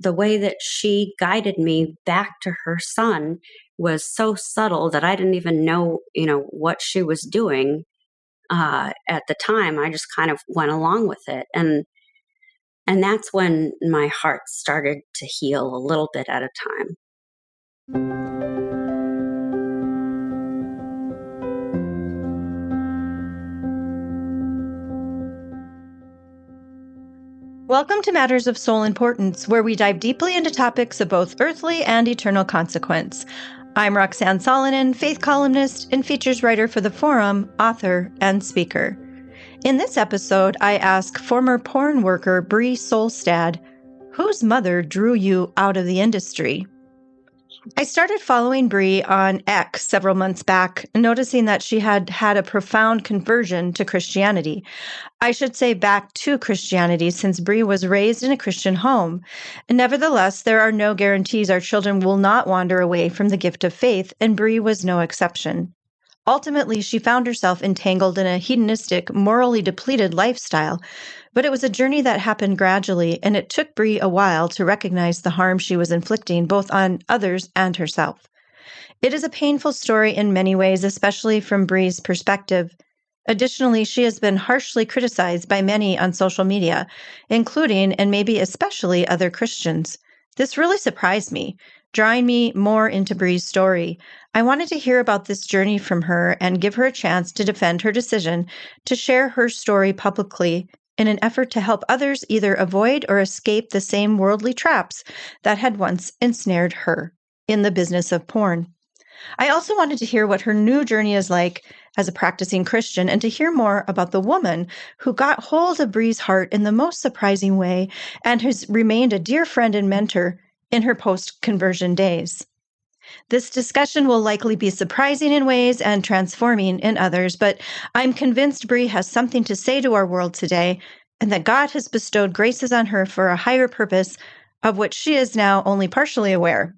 the way that she guided me back to her son was so subtle that I didn't even know, what she was doing at the time. I just kind of went along with it, and that's when my heart started to heal a little bit at a time. Welcome to Matters of Soul Importance, where we dive deeply into topics of both earthly and eternal consequence. I'm Roxanne Solonin, faith columnist and features writer for the Forum, author, and speaker. In this episode, I ask former porn worker Bree Solstad, whose mother drew you out of the industry? I started following Bree on X several months back, noticing that she had had a profound conversion to Christianity. I should say back to Christianity, since Bree was raised in a Christian home. Nevertheless, there are no guarantees our children will not wander away from the gift of faith, and Bree was no exception. Ultimately, she found herself entangled in a hedonistic, morally depleted lifestyle, but it was a journey that happened gradually, and it took Bree a while to recognize the harm she was inflicting both on others and herself. It is a painful story in many ways, especially from Bree's perspective. Additionally, she has been harshly criticized by many on social media, including and maybe especially other Christians. This really surprised me, drawing me more into Bree's story. I wanted to hear about this journey from her and give her a chance to defend her decision to share her story publicly in an effort to help others either avoid or escape the same worldly traps that had once ensnared her in the business of porn. I also wanted to hear what her new journey is like as a practicing Christian and to hear more about the woman who got hold of Bree's heart in the most surprising way and has remained a dear friend and mentor in her post-conversion days. This discussion will likely be surprising in ways and transforming in others, but I'm convinced Bree has something to say to our world today and that God has bestowed graces on her for a higher purpose of which she is now only partially aware.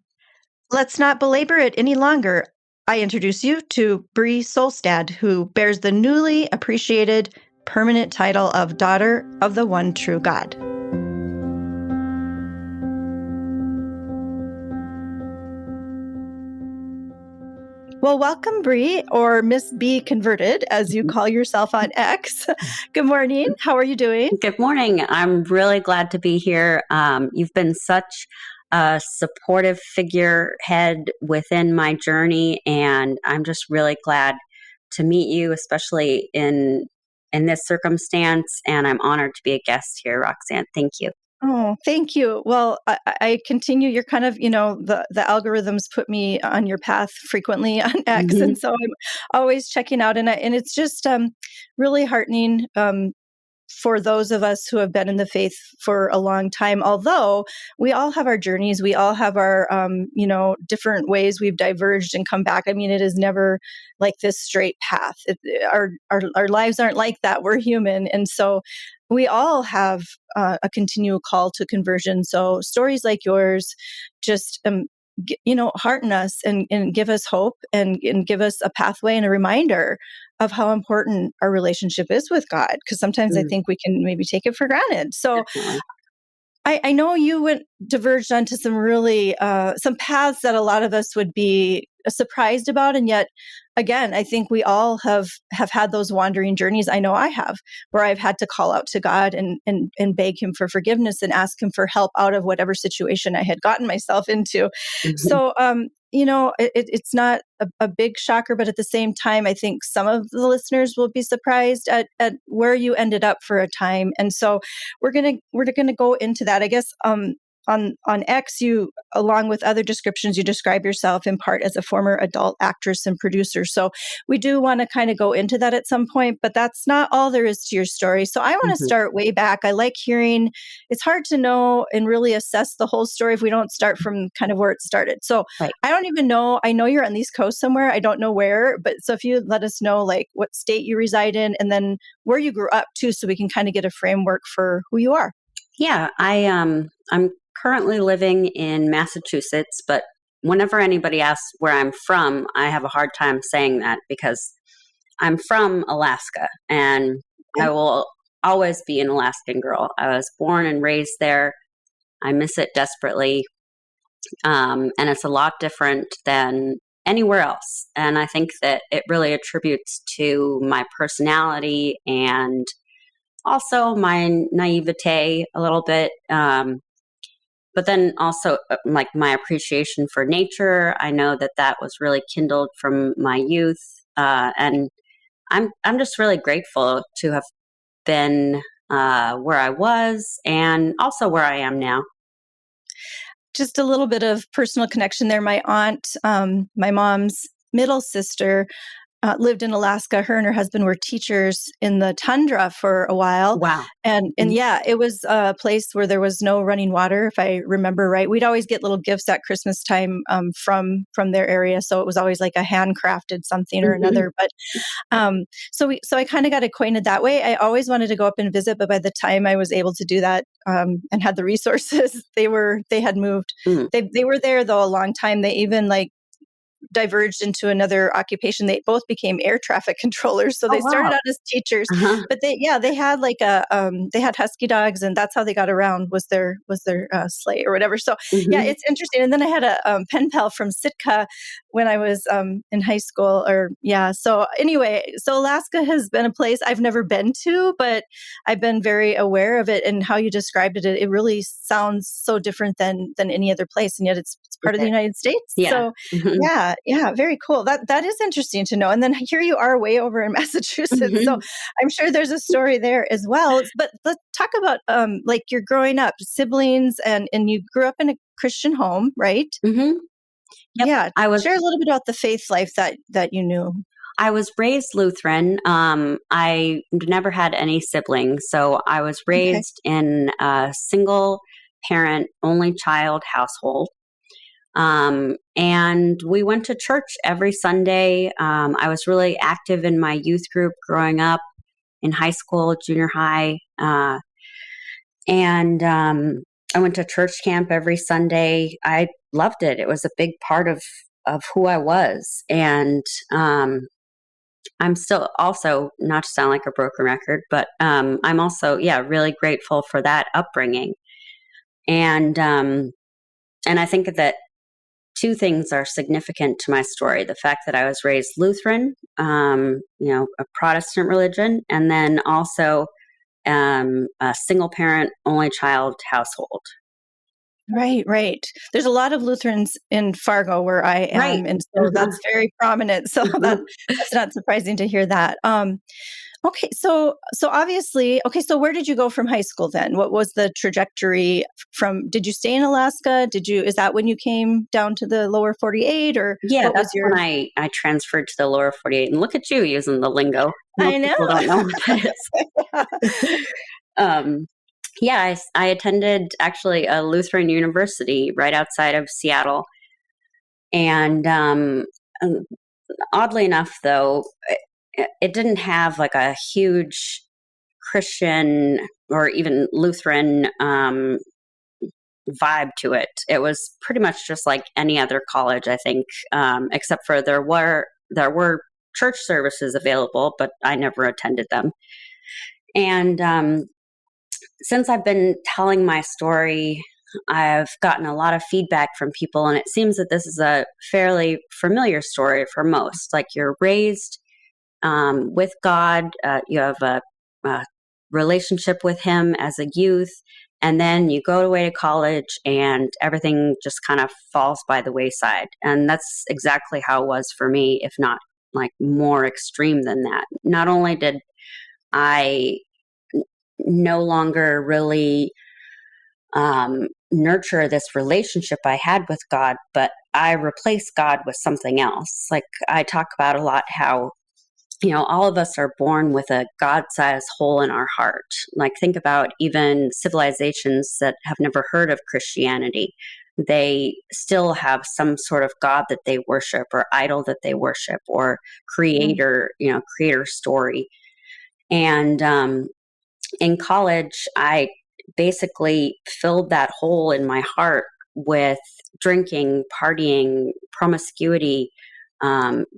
Let's not belabor it any longer. I introduce you to Bree Solstad, who bears the newly appreciated permanent title of Daughter of the One True God. Well, welcome, Bree, or Miss B Converted, as you call yourself on X. Good morning. How are you doing? Good morning. I'm really glad to be here. You've been such a supportive figurehead within my journey, and I'm just really glad to meet you, especially in this circumstance. And I'm honored to be a guest here, Roxanne. Thank you. Oh, thank you. Well, I continue. You're kind of, the algorithms put me on your path frequently on X, Mm-hmm. and so I'm always checking out, and it's just really heartening for those of us who have been in the faith for a long time. Although we all have our journeys, we all have our different ways we've diverged and come back. I mean, it is never like this straight path. Our lives aren't like that. We're human, and so we all have a continual call to conversion. So stories like yours just hearten us and give us hope and give us a pathway and a reminder of how important our relationship is with God, because sometimes I think we can maybe take it for granted. So Definitely. I know you diverged onto some really some paths that a lot of us would be surprised about, and yet again, I think we all have had those wandering journeys. I know I have, where I've had to call out to God and beg Him for forgiveness and ask Him for help out of whatever situation I had gotten myself into. Mm-hmm. So it's not a big shocker, but at the same time, I think some of the listeners will be surprised at where you ended up for a time. And so we're gonna go into that. I guess on X, you, along with other descriptions, you describe yourself in part as a former adult actress and producer. So we do want to kind of go into that at some point, but that's not all there is to your story. So I want to start way back. I like hearing, it's hard to know and really assess the whole story if we don't start from kind of where it started. So Right. I don't even know, I know you're on the East Coast somewhere. I don't know where, but so if you let us know like what state you reside in and then where you grew up too, so we can kind of get a framework for who you are. Yeah, I'm currently living in Massachusetts, but whenever anybody asks where I'm from, I have a hard time saying that because I'm from Alaska and I will always be an Alaskan girl. I was born and raised there. I miss it desperately. And it's a lot different than anywhere else. And I think that it really attributes to my personality and also my naivete a little bit. But then also like my appreciation for nature. I know that that was really kindled from my youth. And I'm just really grateful to have been where I was and also where I am now. Just a little bit of personal connection there. My aunt, my mom's middle sister, lived in Alaska. Her and her husband were teachers in the tundra for a while. Wow. And yeah, it was a place where there was no running water, if I remember right. We'd always get little gifts at Christmas time from their area. So it was always like a handcrafted something or another. But so I kind of got acquainted that way. I always wanted to go up and visit, but by the time I was able to do that and had the resources, they had moved. They were there though a long time. They even like diverged into another occupation. They both became air traffic controllers. So they started Wow. out as teachers, Uh-huh. but they had like they had husky dogs, and that's how they got around was their sleigh or whatever. So yeah, it's interesting. And then I had a pen pal from Sitka when I was in high school. So anyway, so Alaska has been a place I've never been to, but I've been very aware of it. And how you described it, it really sounds so different than any other place, and yet it's part of the United States. Yeah. So yeah, very cool. That is interesting to know. And then here you are way over in Massachusetts. So I'm sure there's a story there as well. But let's talk about like you're growing up, siblings, and you grew up in a Christian home, right? Yep. Yeah. Share a little bit about the faith life that you knew. I was raised Lutheran. I never had any siblings, so I was raised in a single parent, only child household. And we went to church every Sunday. I was really active in my youth group growing up in high school, junior high. And I went to church camp every Sunday. I loved it. It was a big part of who I was. And I'm still also, not to sound like a broken record, but I'm also, really grateful for that upbringing. And I think that two things are significant to my story. The fact that I was raised Lutheran, a Protestant religion, and then also a single parent, only child household. Right. There's a lot of Lutherans in Fargo where I am, Right. and so that's very prominent. So that's not surprising to hear that. Okay, so obviously, so where did you go from high school then? What was the trajectory from? Did you stay in Alaska? Is that when you came down to the lower 48, or what was your? When I transferred to the lower 48, and look at you using the lingo. I know. People don't know what that is. I attended actually a Lutheran university right outside of Seattle. And oddly enough, though, it didn't have like a huge Christian or even Lutheran vibe to it. It was pretty much just like any other college, I think, except for there were church services available, but I never attended them. And since I've been telling my story, I've gotten a lot of feedback from people, and it seems that this is a fairly familiar story for most. Like you're raised with God, you have a relationship with Him as a youth, and then you go away to college, and everything just kind of falls by the wayside. And that's exactly how it was for me, if not like more extreme than that. Not only did I no longer really nurture this relationship I had with God, but I replaced God with something else. Like I talk about a lot how, all of us are born with a God-sized hole in our heart. Like think about even civilizations that have never heard of Christianity. They still have some sort of God that they worship or idol that they worship or creator story. And in college, I basically filled that hole in my heart with drinking, partying, promiscuity,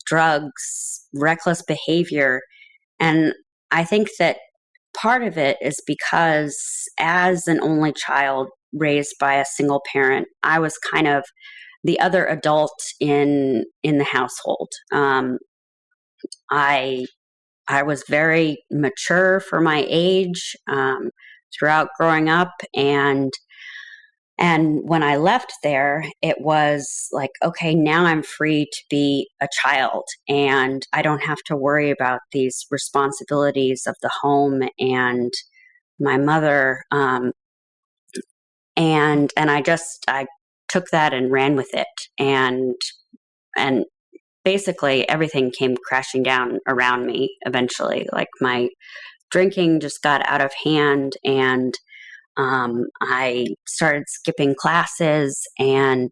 drugs, reckless behavior. And I think that part of it is because as an only child, raised by a single parent. I was kind of the other adult in the household. I I was very mature for my age throughout growing up, and when I left there, it was like, okay, now I'm free to be a child, and I don't have to worry about these responsibilities of the home and my mother. And I took that and ran with it, and basically everything came crashing down around me eventually. Like my drinking just got out of hand, and I started skipping classes, and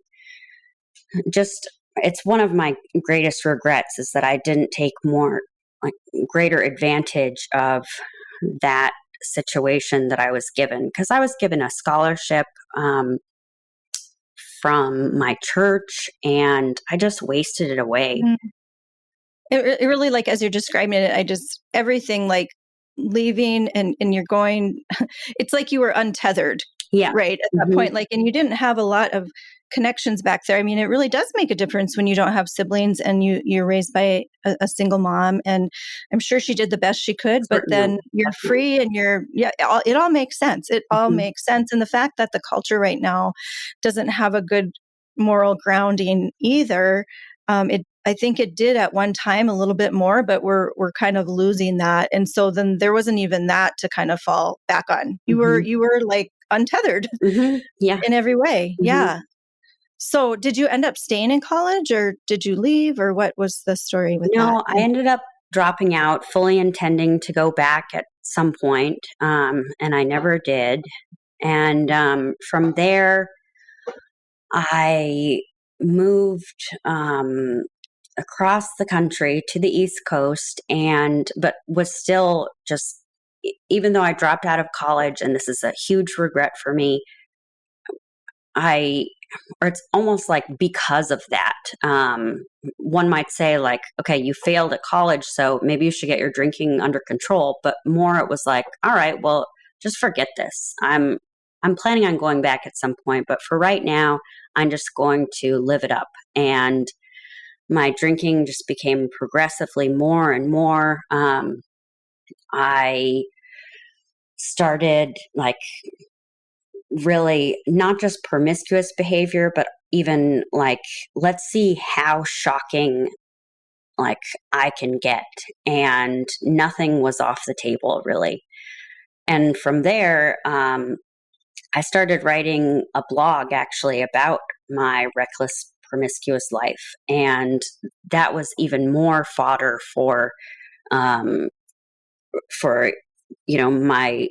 just it's one of my greatest regrets is that I didn't take more like greater advantage of that situation that I was given, because I was given a scholarship from my church, and I just wasted it away. Mm. It really, like, as you're describing it, I just, everything like leaving and you're going, it's like you were untethered, Yeah. right? At that Hmm. point, like, and you didn't have a lot of connections back there. I mean, it really does make a difference when you don't have siblings and you're raised by a single mom. And I'm sure she did the best she could, but Certainly. then you're Definitely. free and it all makes sense. It all Hmm. makes sense. And the fact that the culture right now doesn't have a good moral grounding either, I think it did at one time a little bit more, but we're kind of losing that. And so then there wasn't even that to kind of fall back on. Hmm. You were like untethered Hmm. Yeah. in every way. Hmm. Yeah. So did you end up staying in college or did you leave, or what was the story with that? No, I ended up dropping out, fully intending to go back at some point, and I never did. And from there, I moved across the country to the East Coast, and but was still just, even though I dropped out of college, and this is a huge regret for me, I or it's almost like because of that. One might say, like, okay, you failed at college, so maybe you should get your drinking under control. But more, it was like, all right, well, just forget this. I'm planning on going back at some point, but for right now, I'm just going to live it up. And my drinking just became progressively more and more. I started like really not just promiscuous behavior, but even like, let's see how shocking like I can get. And nothing was off the table really. And from there, I started writing a blog actually about my reckless promiscuous life. And that was even more fodder um, for, my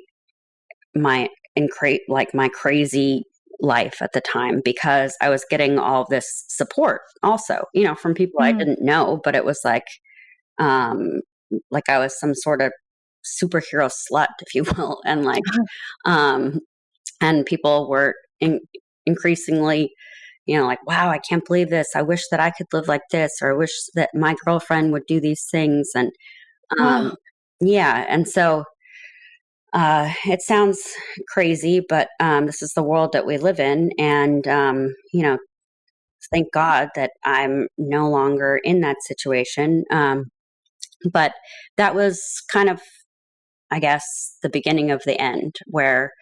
like my crazy life at the time, because I was getting all this support also, from people I Mm. didn't know, but it was um like I was some sort of superhero slut, if you will. And like um and people were increasingly, like, wow, I can't believe this. I wish that I could live like this, or I wish that my girlfriend would do these things. And um Oh, yeah, and so it sounds crazy, but this is the world that we live in. And, thank God that I'm no longer in that situation. But that was kind of, I guess, the beginning of the end, where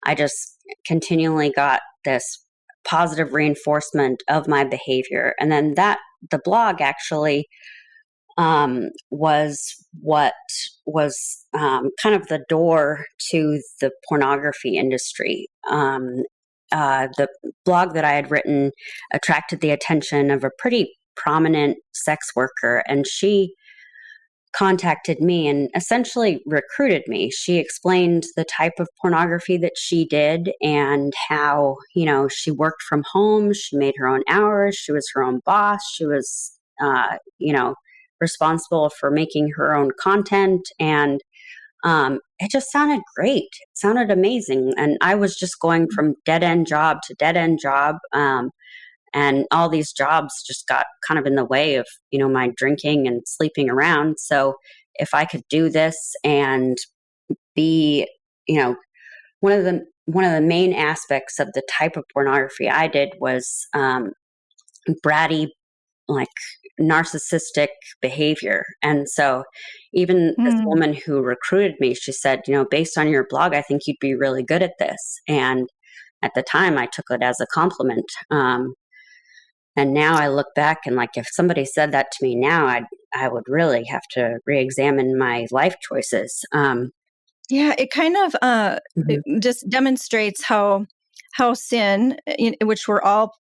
I just continually got this positive reinforcement of my behavior. And then the blog actually was what was kind of the door to the pornography industry. The blog that I had written attracted the attention of a pretty prominent sex worker, and she contacted me and essentially recruited me. She explained the type of pornography that she did, and how, she worked from home, she made her own hours, she was her own boss, she was, responsible for making her own content. And it just sounded great. It sounded amazing. And I was just going from dead end job to dead end job. And all these jobs just got kind of in the way of, my drinking and sleeping around. So if I could do this and be, you know one of the one of the main aspects of the type of pornography I did was bratty, like narcissistic behavior. And so even this Mm. woman who recruited me, she said, based on your blog, I think you'd be really good at this. And at the time, I took it as a compliment. And now I look back and like, if somebody said that to me now, I would really have to re-examine my life choices. Yeah, it kind of it Mhm, just demonstrates how sin, which we're all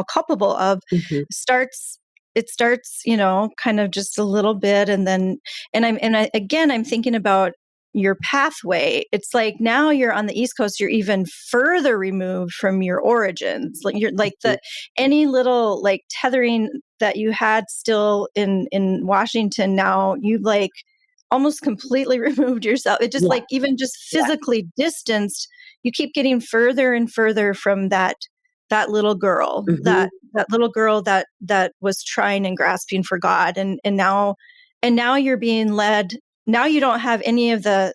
culpable of, mhm, starts. It starts, kind of just a little bit, and then, I'm thinking about your pathway. It's like now you're on the East Coast, you're even further removed from your origins. Like you're like mhm. the any little like tethering that you had still in Washington. Now you like almost completely removed yourself. It just Yeah, like even just yeah. physically distanced. You keep getting further and further from that little girl, Mhm. that little girl that was trying and grasping for God, and now you're being led. Now you don't have any of the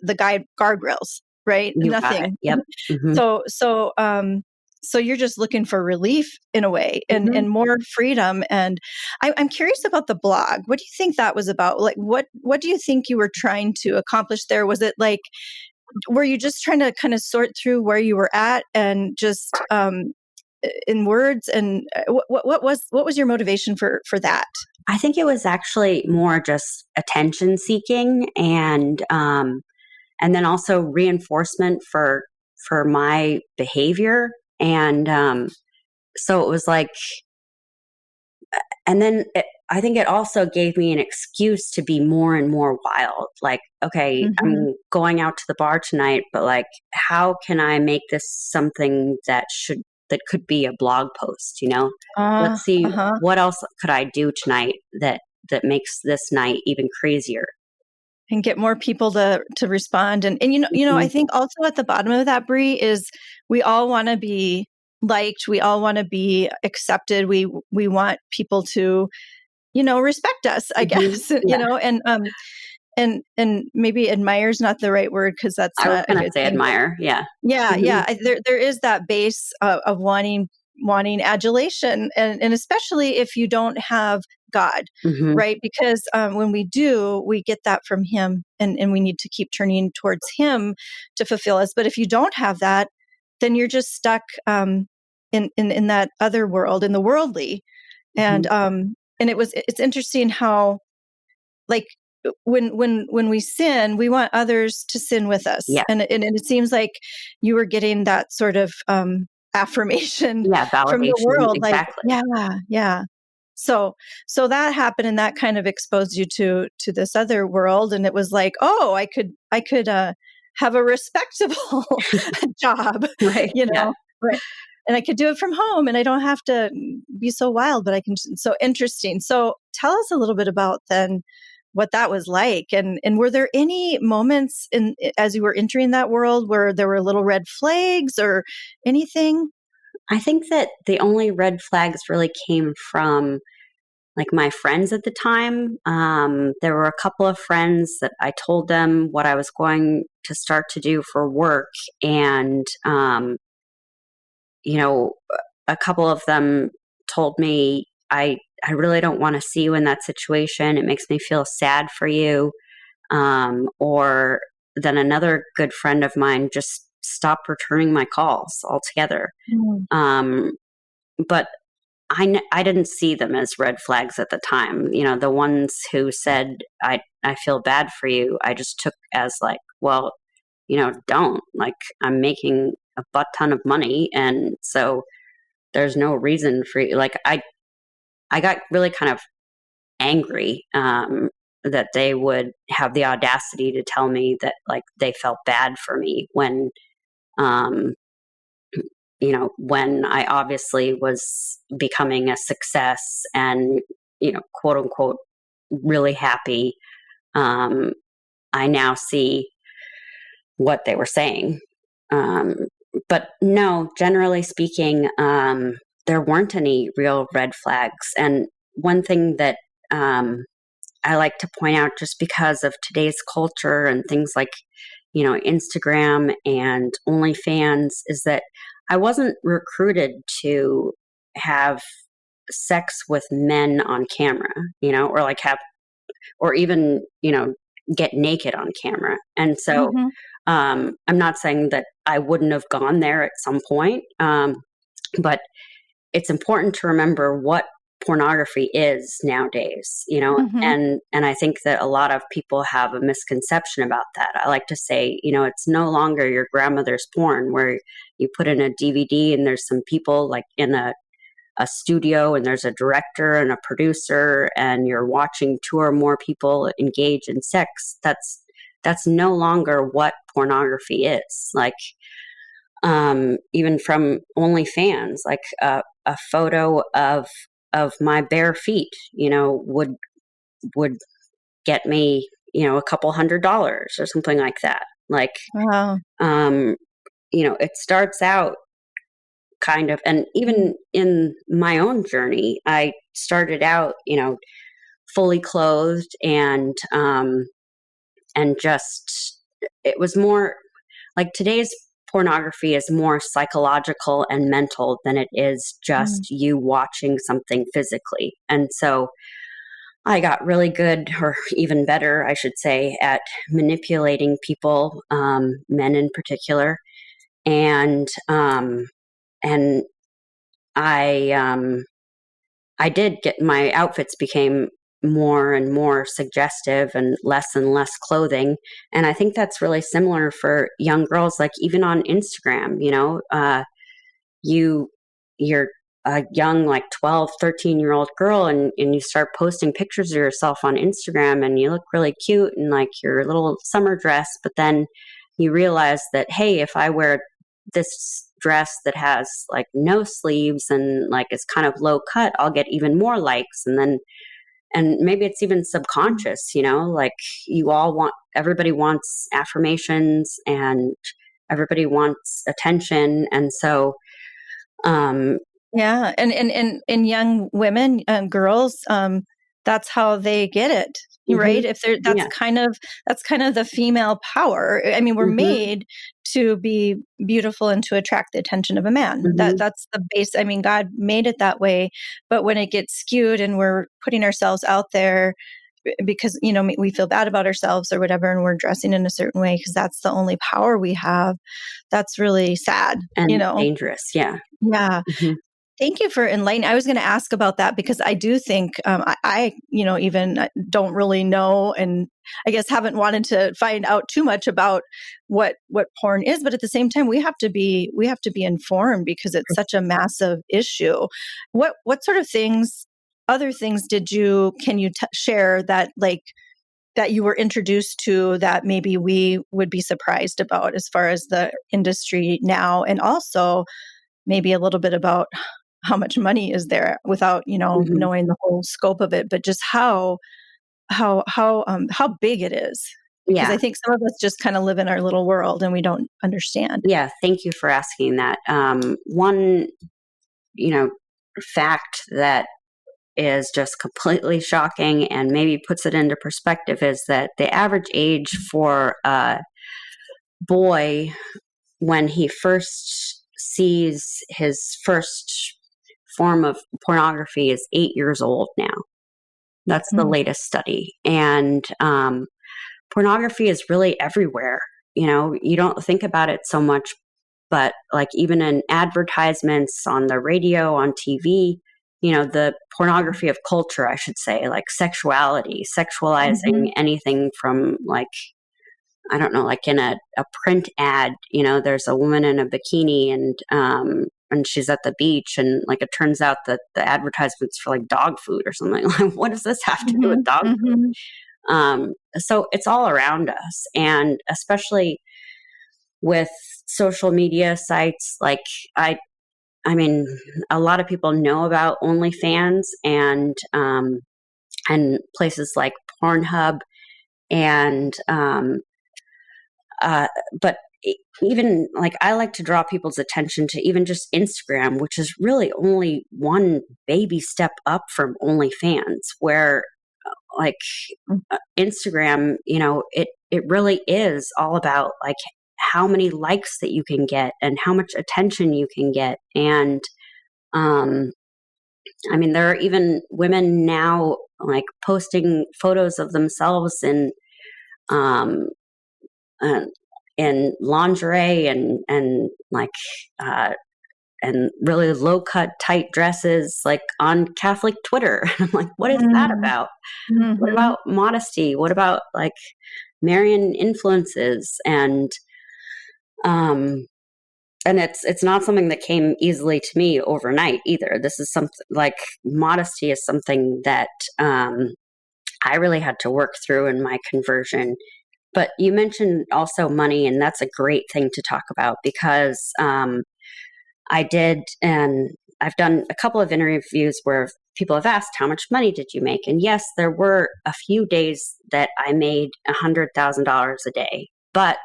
guardrails, right? You got it. Nothing. Yep. Mhm, So you're just looking for relief in a way, mhm. and more freedom. And I'm curious about the blog. What do you think that was about? Like, what do you think you were trying to accomplish there? Was it like, were you just trying to kind of sort through where you were at and just in words? And what was your motivation for that? I think it was actually more just attention seeking and then also reinforcement for my behavior. And so it was like, and then I think it also gave me an excuse to be more and more wild. Like, okay, Hmm. I'm going out to the bar tonight, but like, how can I make this something that could be a blog post? Let's see, Uh-huh. what else could I do tonight that makes this night even crazier. And get more people to respond. And I Mhm. think also at the bottom of that, Bree, is we all want to be liked. We all want to be accepted. We want people to, respect us, I Mhm. guess. Yeah, And maybe admire is not the right word, because that's I was not a gonna good say thing. admire. Yeah. Yeah, Mhm. yeah. There is that base of wanting adulation, and especially if you don't have God, Mhm. right? Because when we do, we get that from Him, and we need to keep turning towards Him to fulfill us. But if you don't have that, then you're just stuck in that other world, in the worldly. Mhm. And it's interesting how, like, when we sin, we want others to sin with us, Yeah. and it seems like you were getting that sort of affirmation Yeah, from the validation, world, like, exactly. yeah, yeah. So that happened, and that kind of exposed you to this other world, and it was like, oh, I could have a respectable job, Right, yeah. right? And I could do it from home, and I don't have to be so wild, but I can. So interesting. So tell us a little bit about then what that was like, and were there any moments as you were entering that world where there were little red flags or anything? I think that the only red flags really came from, like, my friends at the time. There were a couple of friends that I told them what I was going to start to do for work, and, you know, a couple of them told me, I really don't wanna see you in that situation, it makes me feel sad for you." Or then another good friend of mine just stopped returning my calls altogether. Mm. Um, but I didn't see them as red flags at the time. The ones who said, I feel bad for you, I just took as like, well, don't. Like, I'm making a butt ton of money. And so there's no reason for you. Like, I got really kind of angry that they would have the audacity to tell me that like they felt bad for me um, when I obviously was becoming a success and quote unquote really happy. Um, I now see what they were saying, um, but no, generally speaking, there weren't any real red flags. And one thing that I like to point out, just because of today's culture and things like, Instagram and OnlyFans is that I wasn't recruited to have sex with men on camera, or like have, or even, get naked on camera. And so Mm-hmm. I'm not saying that I wouldn't have gone there at some point, but it's important to remember what pornography is nowadays, Mm-hmm. and I think that a lot of people have a misconception about that. I like to say, it's no longer your grandmother's porn where you put in a DVD and there's some people like in a studio and there's a director and a producer and you're watching two or more people engage in sex. That's no longer what pornography is. Like, even from OnlyFans, like a photo of my bare feet, would get me, a couple $100 or something like that. Like, Wow. it starts out kind of, and even in my own journey, I started out, fully clothed and just, it was more like today's pornography is more psychological and mental than it is Mm. just you watching something physically. And so I got really good, or even better, I should say, at manipulating people, men in particular. And I I did get, my outfits became more and more suggestive and less clothing. And I think that's really similar for young girls, like even on Instagram, you, you're a young, like 12, 13-year-old girl, and you start posting pictures of yourself on Instagram and you look really cute in like your little summer dress. But then you realize that, hey, if I wear this dress that has like no sleeves and like it's kind of low cut, I'll get even more likes. And maybe it's even subconscious, like everybody wants affirmations and everybody wants attention. And so, um, Yeah, and young women and girls, that's how they get it, right? mhm, If they're yeah, that's kind of the female power. I mean, we're mhm, made to be beautiful and to attract the attention of a man. mhm, That's the base. I mean, God made it that way, but when it gets skewed and we're putting ourselves out there because we feel bad about ourselves or whatever, and we're dressing in a certain way because that's the only power we have. That's really sad, you and know. dangerous. Yeah. Yeah. Mhm, Thank you for enlightening. I was going to ask about that because I do think even don't really know, and I guess haven't wanted to find out too much about what porn is. But at the same time, we have to be informed because it's such a massive issue. What sort of things, other things, can you share that that you were introduced to that maybe we would be surprised about as far as the industry now, and also maybe a little bit about how much money is there without mhm. knowing the whole scope of it, but just how big it is, because Yeah. I think some of us just kind of live in our little world and we don't understand. Yeah. Thank you for asking that. One, you know, fact that is just completely shocking and maybe puts it into perspective is that the average age for a boy when he first sees his first form of pornography is 8 years old now. That's the Mm. latest study. And pornography is really everywhere. You don't think about it so much, but like even in advertisements on the radio, on TV, the pornography of culture, I should say, like sexuality, sexualizing Mhm. anything from like, I don't know, like in a print ad, there's a woman in a bikini and she's at the beach and like it turns out that the advertisement's for like dog food or something. Like, what does this have to do with Mhm. dog food? Mhm. So it's all around us, and especially with social media sites like I I mean, a lot of people know about OnlyFans and places like Pornhub and but even like I like to draw people's attention to even just Instagram, which is really only one baby step up from OnlyFans, where like Instagram, it it really is all about like how many likes that you can get and how much attention you can get. And um, I mean, there are even women now like posting photos of themselves um, uh, in lingerie and uh, and really low cut tight dresses like on Catholic Twitter. I'm like, what is that about? What Mm-hmm. about modesty? What about like Marian influences? Um and it's not something that came easily to me overnight either. This is something like modesty is something that I really had to work through in my conversion. But you mentioned also money, and that's a great thing to talk about because I did, and I've done a couple of interviews where people have asked, how much money did you make? And yes, there were a few days that I made $100,000 a day, but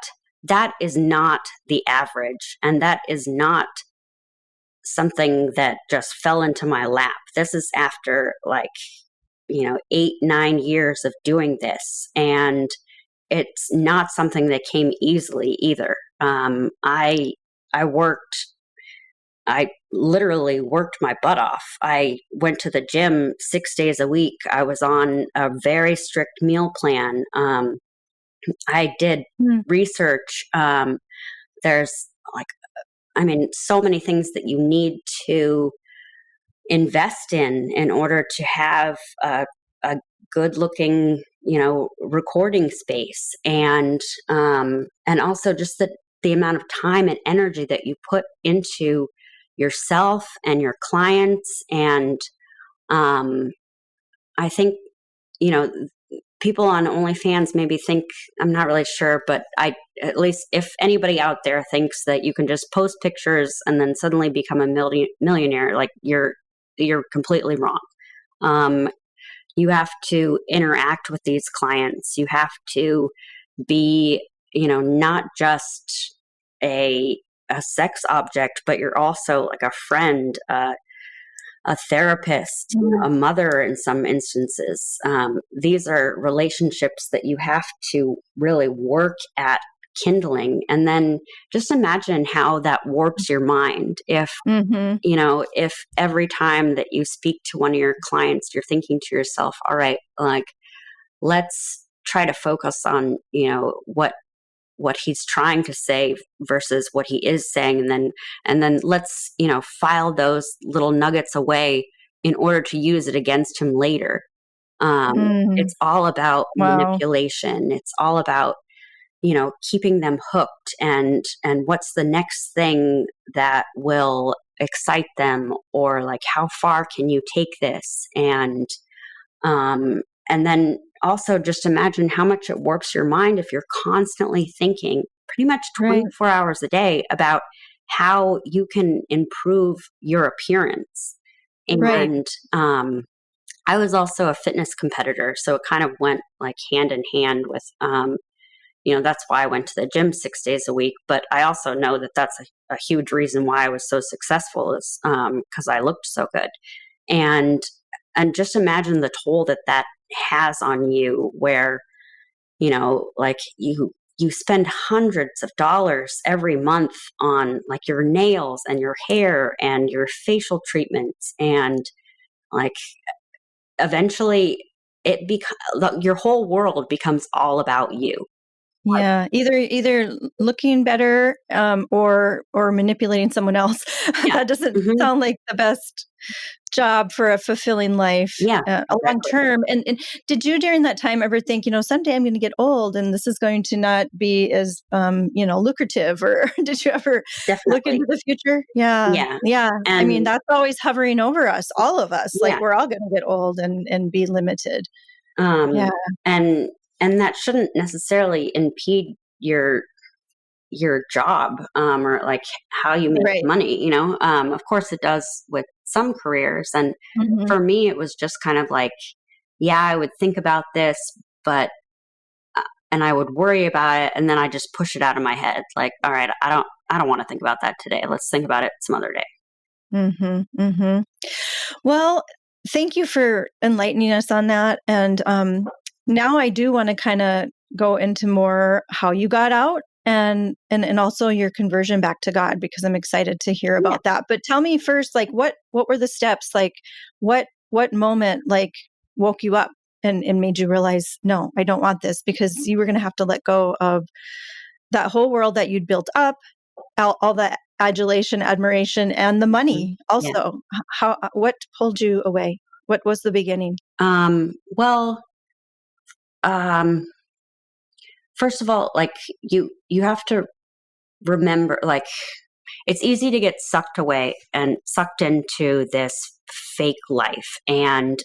that is not the average. And that is not something that just fell into my lap. This is after like, 8, 9 years of doing this. And it's not something that came easily either. I worked I literally worked my butt off. I went to the gym 6 days a week. I was on a very strict meal plan. I did research. There's like, I mean, so many things that you need to invest in order to have a good looking, recording space, and also just the amount of time and energy that you put into yourself and your clients. And I think, you know, people on OnlyFans maybe think, I'm not really sure, but at least if anybody out there thinks that you can just post pictures and then suddenly become a millionaire, like you're completely wrong. You have to interact with these clients. You have to be, not just a sex object, but you're also like a friend, a therapist, a mother in some instances. These are relationships that you have to really work at kindling. And then just imagine how that warps your mind if if every time that you speak to one of your clients, you're thinking to yourself, all right, like, let's try to focus on, what he's trying to say versus what he is saying. And then let's, file those little nuggets away in order to use it against him later. It's all about Wow. manipulation. It's all about, keeping them hooked and what's the next thing that will excite them, or like how far can you take this? And then also just imagine how much it warps your mind if you're constantly thinking pretty much Right. 24 hours a day about how you can improve your appearance. Right. And I was also a fitness competitor, so it kind of went like hand in hand with that's why I went to the gym 6 days a week. But I also know that that's a huge reason why I was so successful, is because I looked so good. And just imagine the toll that has on you, where, like you spend hundreds of dollars every month on like your nails and your hair and your facial treatments. And like eventually your whole world becomes all about you. Yeah, either looking better, or manipulating someone else. Yeah. That doesn't Hmm. sound like the best job for a fulfilling life, Yeah, a long exactly. term. And did you during that time ever think, someday I'm going to get old and this is going to not be as lucrative? Or did you ever look Definitely. into the future? Yeah, Yeah. yeah. I mean, And that's always hovering over us, all of us. Like yeah. we're all going to get old and be limited. Um, Yeah, and that shouldn't necessarily impede your job, or like how you make right. money. Of course it does with some careers. And Hmm. for me, it was just kind of like, yeah, I would think about this, but and I would worry about it, and then I just push it out of my head. Like, all right, I don't want to think about that today. Let's think about it some other day. Hmm. Hmm. Well, thank you for enlightening us on that. And now I do want to kind of go into more how you got out and also your conversion back to God, because I'm excited to hear Yeah. about that. But tell me first, like what were the steps? Like what moment like woke you up and made you realize, no, I don't want this, because you were going to have to let go of that whole world that you'd built up, all the adulation, admiration, and the money Yeah. also. What pulled you away? What was the beginning? Well, um, first of all, like you have to remember, like it's easy to get sucked away and sucked into this fake life. And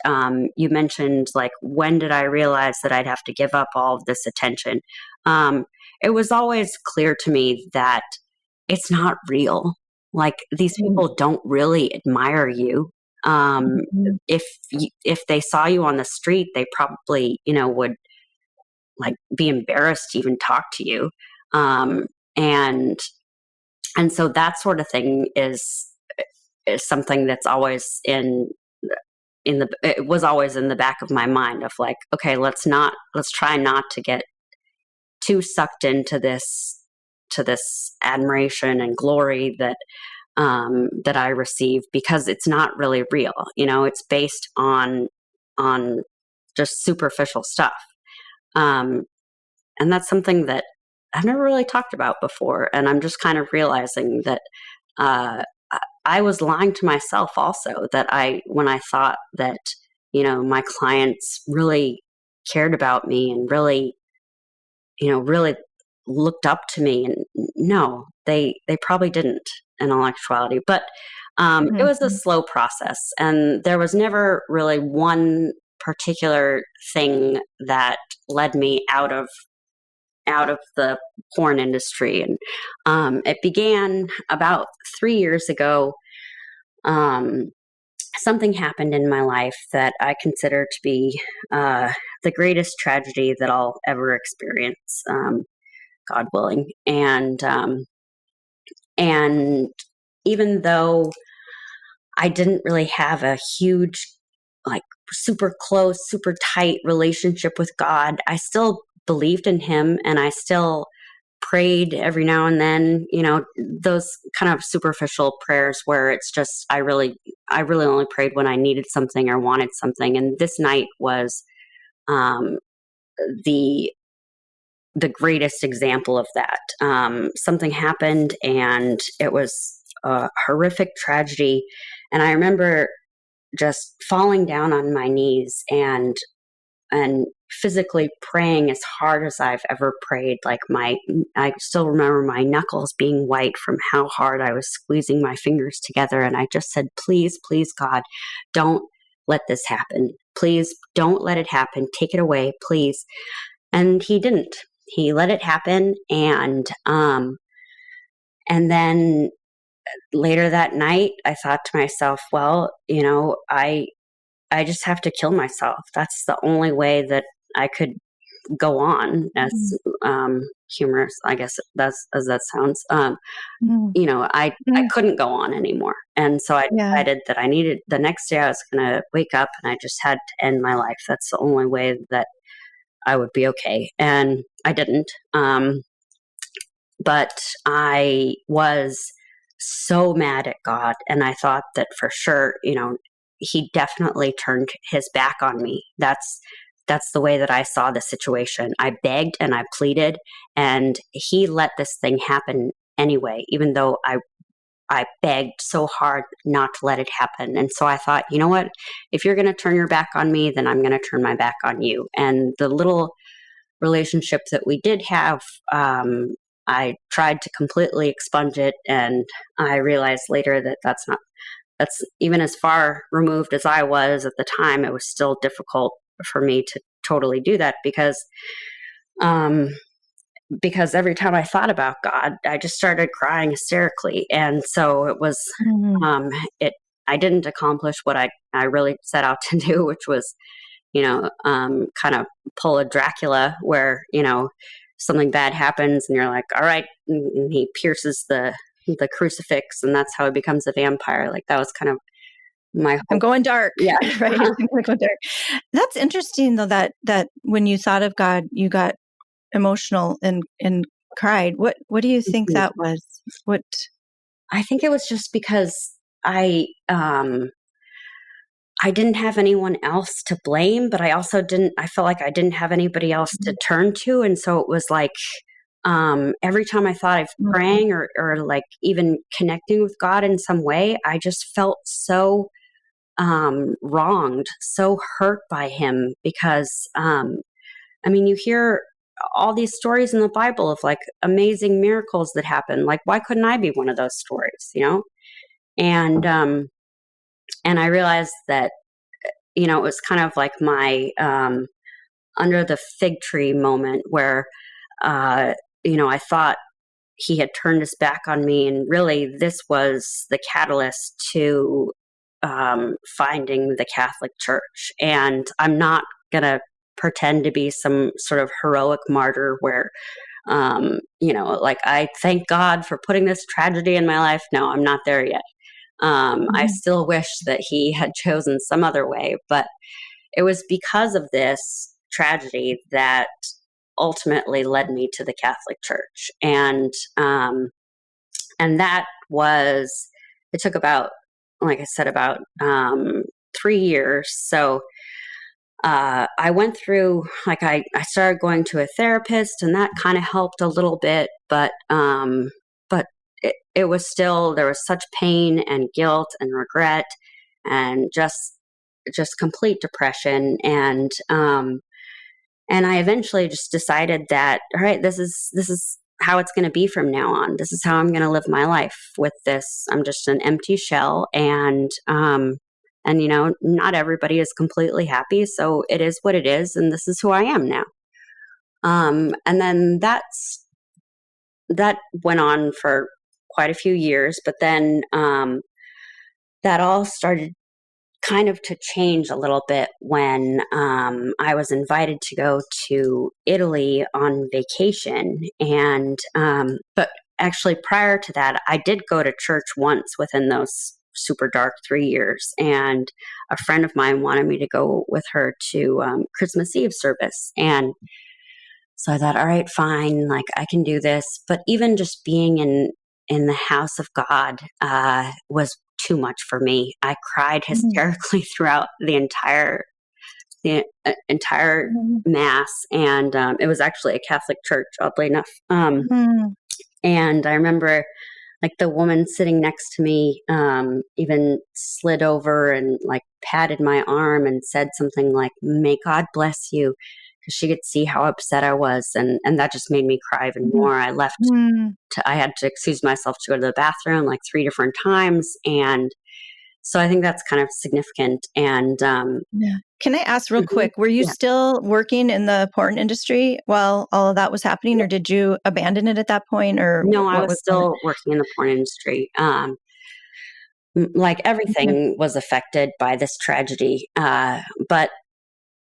you mentioned, like, when did I realize that I'd have to give up all of this attention? It was always clear to me that it's not real. Like, these people don't really admire you. Mhm. If they saw you on the street, they probably, would like be embarrassed to even talk to you. And so that sort of thing is something that's always it was always in the back of my mind of like, okay, let's try not to get too sucked into this admiration and glory that I receive, because it's not really real. It's based on just superficial stuff. Um, and that's something that I've never really talked about before. And I'm just kind of realizing that uh, I was lying to myself also, that when I thought that, my clients really cared about me and really, really looked up to me. And no, they probably didn't, in all actuality. But it was a Mhm. slow process, and there was never really one particular thing that led me out of the porn industry. And it began about 3 years ago. Um, Something happened in my life that I consider to be the greatest tragedy that I'll ever experience, God willing. And even though I didn't really have a huge, like, super close, super tight relationship with God, I still believed in Him, and I still prayed every now and then, those kind of superficial prayers where it's just I really only prayed when I needed something or wanted something. And this night was um, the the greatest example of that. Something happened, and it was a horrific tragedy. And I remember just falling down on my knees and physically praying as hard as I've ever prayed. Like, I still remember my knuckles being white from how hard I was squeezing my fingers together. And I just said, please, please, God, don't let this happen. Please don't let it happen. Take it away, please. And He didn't. He let it happen. And then later that night, I thought to myself, well, I just have to kill myself. That's the only way that I could go on. As humorous, I guess, that's as that sounds. Mhm. I couldn't go on anymore, and so I Yeah. decided that I needed. The next day, I was going to wake up, and I just had to end my life. That's the only way that I would be okay, and I didn't. But I was so mad at God, and I thought that for sure, He definitely turned His back on me. That's the way that I saw the situation. I begged and I pleaded, and He let this thing happen anyway, even though I begged so hard not to let it happen. And so I thought, you know what? If you're going to turn your back on me, then I'm going to turn my back on you. And the little relationship that we did have, I tried to completely expunge it. And I realized later that that's even as far removed as I was at the time, it was still difficult for me to totally do that, um, because every time I thought about God, I just started crying hysterically. And so it was, Mhm. it, I didn't accomplish what I really set out to do, which was, kind of pull a Dracula where, something bad happens and you're like, all right. And he pierces the crucifix, and that's how he becomes a vampire. Like, that was kind of my I'm whole, going dark, yeah. right? I'm gonna go dark. That's interesting though, that when you thought of God, you got emotional and cried. What do you think Mhm. that was? What? I think it was just because I didn't have anyone else to blame, but I also didn't, I felt like I didn't have anybody else to turn to. And so it was like, every time I thought of Mm, praying or like even connecting with God in some way, I just felt so wronged, so hurt by him because, I mean, you hear all these stories in the Bible of like amazing miracles that happen. Like, why couldn't I be one of those stories, you know? And, and I realized that, it was kind of like my, under the fig tree moment where, uh, I thought he had turned his back on me. And really, this was the catalyst to finding the Catholic Church. And I'm not going to pretend to be some sort of heroic martyr where, like I thank God for putting this tragedy in my life. No, I'm not there yet. I mhm, still wish that he had chosen some other way, but it was because of this tragedy that ultimately led me to the Catholic Church, and that was, it took about, like I said, about 3 years. So I went through, like I started going to a therapist, and that kind of helped a little bit, but it was still, there was such pain and guilt and regret and just complete depression. And I eventually just decided that, all right, this is how it's going to be from now on. This is how I'm going to live my life with this. I'm just an empty shell, and not everybody is completely happy, so it is what it is, and this is who I am now. And then that went on for quite a few years, but then that all started kind of to change a little bit when I was invited to go to Italy on vacation. And, but actually, prior to that, I did go to church once within those super dark 3 years. And a friend of mine wanted me to go with her to Christmas Eve service. And so I thought, all right, fine, like I can do this. But even just being in the house of God was too much for me. I cried mhm, hysterically throughout the entire mhm, mass, and it was actually a Catholic church, oddly enough. mhm, And I remember, like, the woman sitting next to me even slid over and like patted my arm and said something like, "May God bless you," because she could see how upset I was, and that just made me cry even mhm, more. I left. mhm. I had to excuse myself to go to the bathroom like 3 different times, and so I think that's kind of significant. And Yeah. Can I ask real mhm, quick, were you yeah, still working in the porn industry while all of that was happening, or did you abandon it at that point, or no, I what was was going still working in the porn industry. Like on? everything was affected by this tragedy, but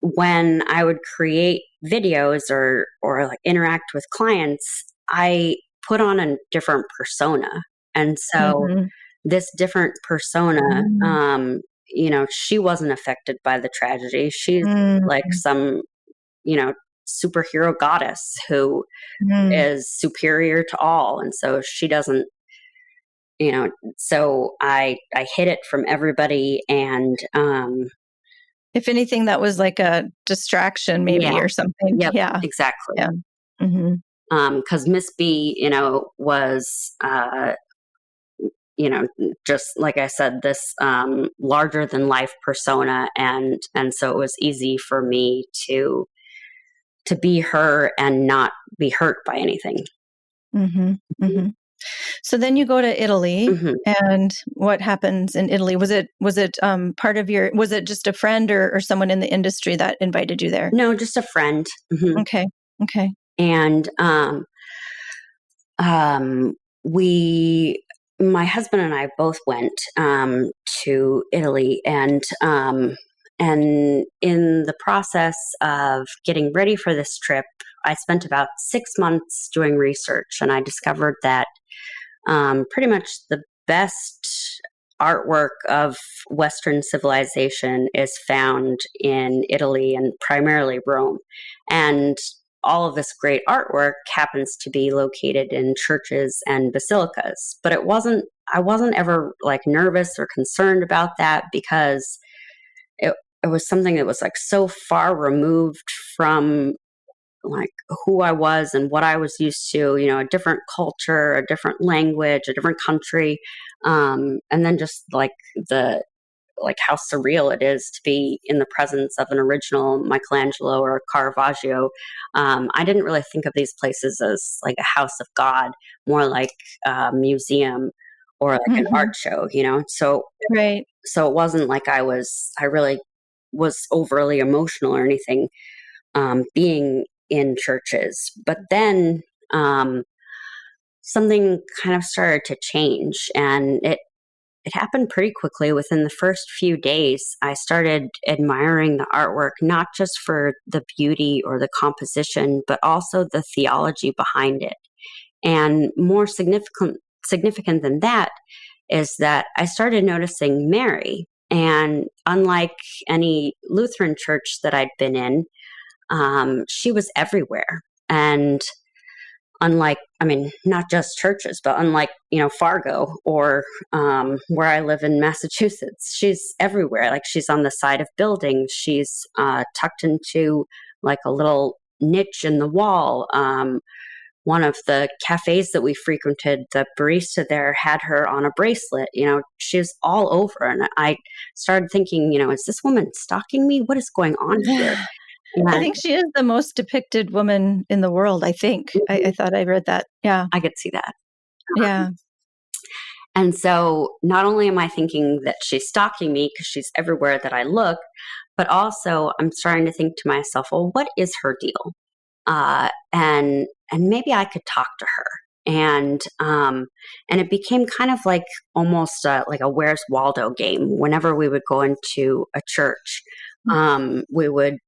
when I would create videos or like interact with clients, I put on a different persona. And so Mhm, this different persona, mhm, she wasn't affected by the tragedy. She's like mhm, some, you know, superhero goddess who mhm. is superior to all. And so she doesn't, so I hid it from everybody. And If anything, that was like a distraction yeah, maybe or something. yep, Yeah, exactly. yeah. Mhm, Because Miss B, was, just like I said, this larger than life persona, and so it was easy for me to be her and not be hurt by anything. mhm, mhm. So then you go to Italy, Hmm. and what happens in Italy? Was it part of your was it just a friend or someone in the industry that invited you there? No, just a friend. Okay. Okay. And um, we, my husband and I both went to Italy, and in the process of getting ready for this trip, I spent about 6 months doing research, and I discovered that pretty much the best artwork of Western civilization is found in Italy and primarily Rome. And all of this great artwork happens to be located in churches and basilicas. But I wasn't ever like nervous or concerned about that because it, it was something that was like so far removed from like who I was and what I was used to, a different culture, a different language, a different country. And then just like how surreal it is to be in the presence of an original Michelangelo or Caravaggio. I didn't really think of these places as like a house of God, more like a museum or like an art show, So, Right. so it wasn't like I really was overly emotional or anything, being in churches. But then, something kind of started to change, and it happened pretty quickly. Within the first few days, I started admiring the artwork, not just for the beauty or the composition, but also the theology behind it. And more significant than that is that I started noticing Mary. And unlike any Lutheran church that I'd been in, she was everywhere. And unlike, I mean, not just churches, but unlike, Fargo or where I live in Massachusetts, she's everywhere. Like she's on the side of buildings. She's tucked into like a little niche in the wall. One of the cafes that we frequented, the barista there had her on a bracelet. She's all over. And I started thinking, is this woman stalking me? What is going on here? I think she is the most depicted woman in the world, I think. I thought I read that. Yeah. I could see that. Yeah. And so not only am I thinking that she's stalking me because she's everywhere that I look, but also I'm starting to think to myself, well, what is her deal? And maybe I could talk to her. And it became kind of like almost like a Where's Waldo game. Whenever we would go into a church, we would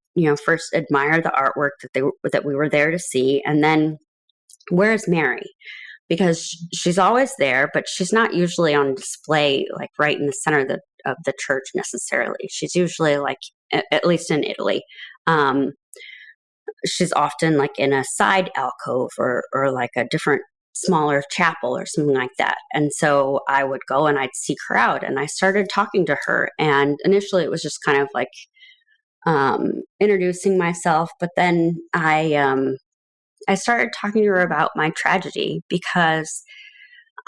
first admire the artwork that we were there to see, and then where's Mary? Because she's always there, but she's not usually on display like right in the center of the church necessarily. She's usually like, at least in Italy, she's often like in a side alcove or like a different smaller chapel or something like that. And so I would go and I'd seek her out, and I started talking to her. And initially it was just kind of like introducing myself, but then I started talking to her about my tragedy because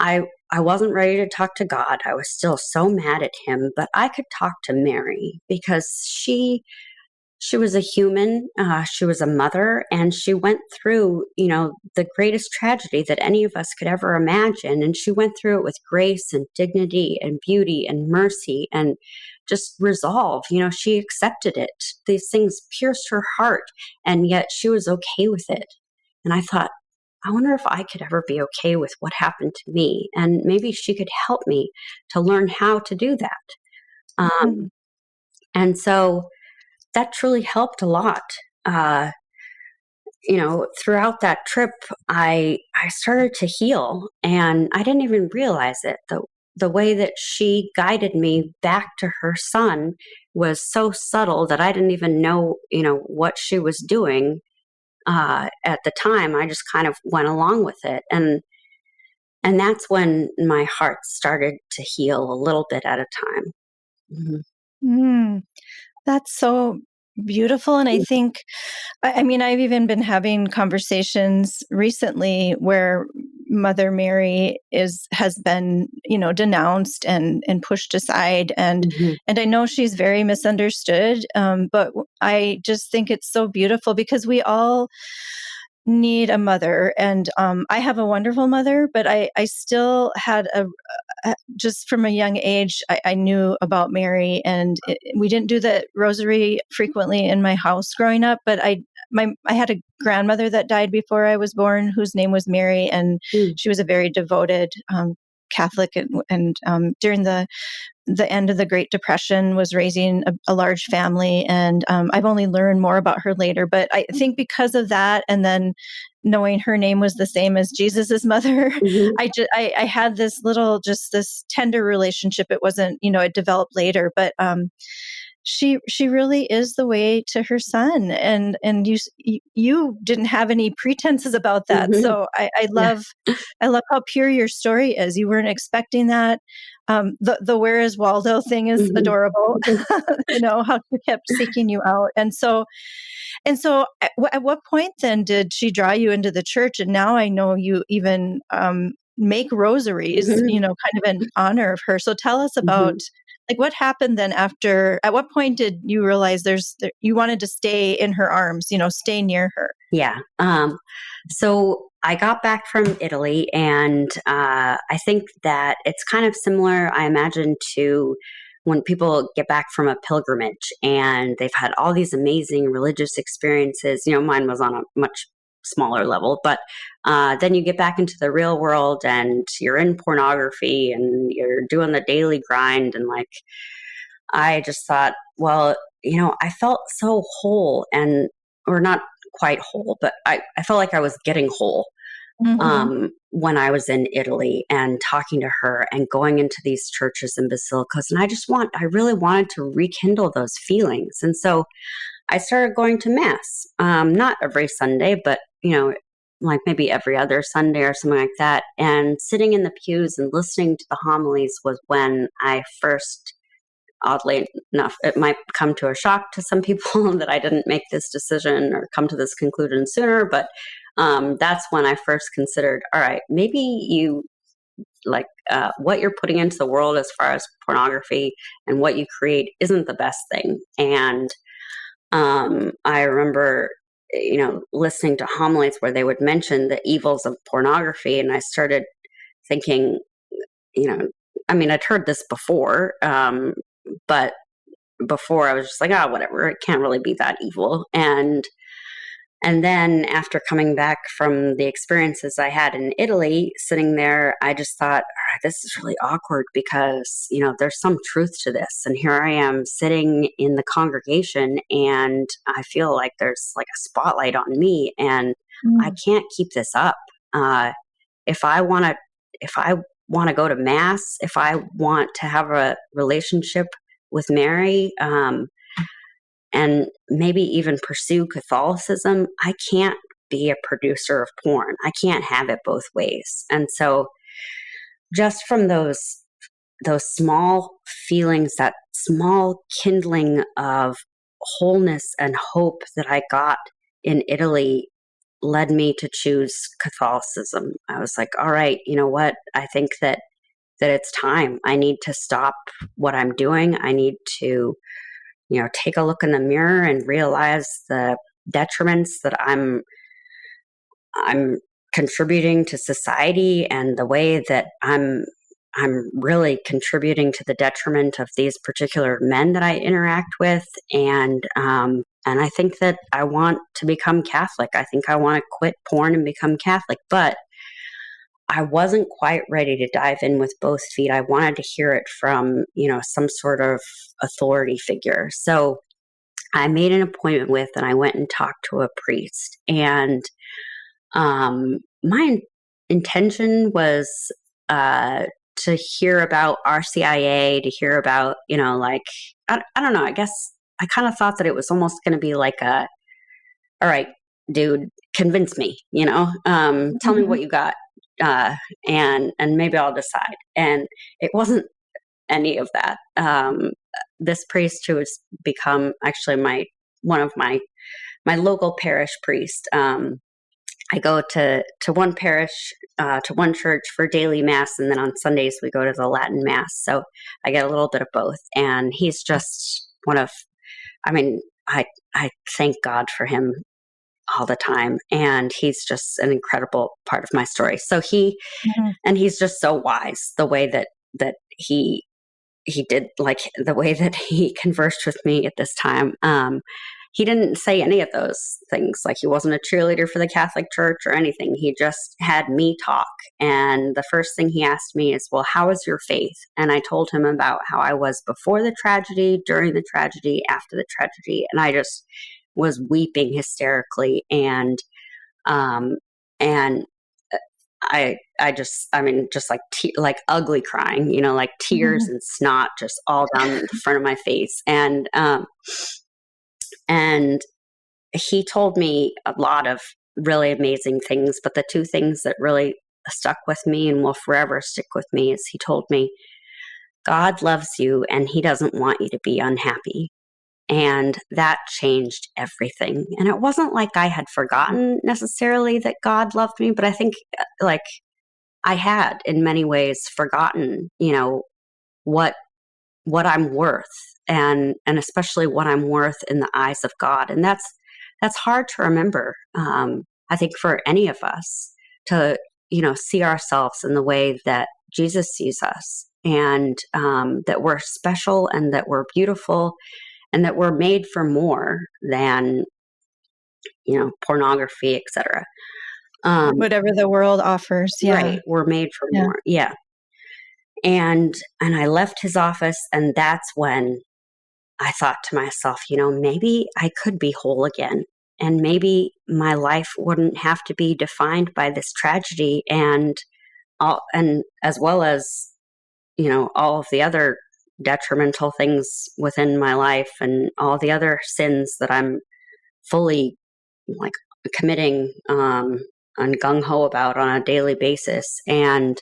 I wasn't ready to talk to God. I was still so mad at him, but I could talk to Mary because she was a human. She was a mother, and she went through, the greatest tragedy that any of us could ever imagine. And she went through it with grace and dignity and beauty and mercy and just resolve. She accepted it. These things pierced her heart, and yet she was okay with it. And I thought, I wonder if I could ever be okay with what happened to me. And maybe she could help me to learn how to do that. And so that truly helped a lot. Throughout that trip, I started to heal, and I didn't even realize it. The way that she guided me back to her son was so subtle that I didn't even know, what she was doing at the time. I just kind of went along with it, and that's when my heart started to heal a little bit at a time. That's so beautiful. And I think, I've even been having conversations recently where Mother Mary has been, denounced and pushed aside. And I know she's very misunderstood. But I just think it's so beautiful because we all need a mother. And I have a wonderful mother, but I still had just from a young age, I knew about Mary, and we didn't do the rosary frequently in my house growing up, but I had a grandmother that died before I was born, whose name was Mary, and she was a very devoted Catholic, and during the end of the Great Depression was raising a large family. And I've only learned more about her later, but I think because of that, and then knowing her name was the same as Jesus's mother, I had this tender relationship. It wasn't, it developed later, but she really is the way to her son, and you didn't have any pretenses about that. Hmm. So Yeah. I love how pure your story is. You weren't expecting that. The where is Waldo thing is Hmm. adorable. How she kept seeking you out, and so at what point then did she draw you into the church? And now I know you even make rosaries, Hmm. kind of in honor of her. So tell us about, Hmm. like, what happened then after, at what point did you realize you wanted to stay in her arms, stay near her? Yeah. So I got back from Italy, and I think that it's kind of similar, I imagine, to when people get back from a pilgrimage and they've had all these amazing religious experiences. Mine was on a much smaller level, but then you get back into the real world and you're in pornography and you're doing the daily grind. And like, I just thought, well, I felt so whole or not quite whole, but I felt like I was getting whole Hmm. when I was in Italy and talking to her and going into these churches and basilicas. And I really wanted to rekindle those feelings. And so I started going to mass, not every Sunday, but, like maybe every other Sunday or something like that. And sitting in the pews and listening to the homilies was when I first, oddly enough, it might come to a shock to some people that I didn't make this decision or come to this conclusion sooner, but that's when I first considered, all right, maybe you like what you're putting into the world as far as pornography and what you create isn't the best thing. And I remember, listening to homilies where they would mention the evils of pornography, and I started thinking, you know, I mean, I'd heard this before, but before I was just like, oh, whatever, it can't really be that evil. And then after coming back from the experiences I had in Italy, sitting there, I just thought, all right, this is really awkward because, there's some truth to this. And here I am sitting in the congregation and I feel like there's like a spotlight on me and I Mm. can't keep this up. Uh, if I want to, if I want to go to mass, if I want to have a relationship with Mary, and maybe even pursue Catholicism, I can't be a producer of porn. I can't have it both ways. And so just from those small feelings, that small kindling of wholeness and hope that I got in Italy led me to choose Catholicism. I was like, all right, you know what? I think that it's time. I need to stop what I'm doing. I need to take a look in the mirror and realize the detriments that I'm contributing to society and the way that I'm really contributing to the detriment of these particular men that I interact with. And I think that I want to become Catholic. I think I want to quit porn and become Catholic, but I wasn't quite ready to dive in with both feet. I wanted to hear it from, some sort of authority figure. So I made an appointment with, and I went and talked to a priest. And my intention was to hear about RCIA, to hear about, like, I don't know, I guess I kind of thought that it was almost going to be like all right, dude, convince me, tell me what Mhm. you got. Uh, and maybe I'll decide. And it wasn't any of that. This priest who has become actually one of my local parish priest. I go to one parish, to one church for daily mass, and then on Sundays we go to the Latin mass. So I get a little bit of both. And he's just one of, I mean, I thank God for him all the time, and he's just an incredible part of my story. So Mhm. he's just so wise the way that he did, like the way that he conversed with me at this time. He didn't say any of those things. Like he wasn't a cheerleader for the Catholic Church or anything. He just had me talk. And the first thing he asked me is, well, how is your faith? And I told him about how I was before the tragedy, during the tragedy, after the tragedy. And I just was weeping hysterically. Um, and I mean, just like, like ugly crying, you know, like tears and snot just all down the front of my face. And he told me a lot of really amazing things, but the two things that really stuck with me and will forever stick with me is he told me, God loves you and he doesn't want you to be unhappy. And that changed everything. And it wasn't like I had forgotten necessarily that God loved me, but I think like I had in many ways forgotten, you know, what I'm worth, and especially what I'm worth in the eyes of God. And that's hard to remember. I think for any of us to, you know, see ourselves in the way that Jesus sees us, and that we're special and that we're beautiful and that we're made for more than, you know, pornography, etc. Whatever the world offers. Yeah. Right. We're made for Yeah. more. Yeah. And I left his office, and that's when I thought to myself, you know, maybe I could be whole again. And maybe my life wouldn't have to be defined by this tragedy, and as well as, you know, all of the other detrimental things within my life and all the other sins that I'm fully like committing and gung ho about on a daily basis. And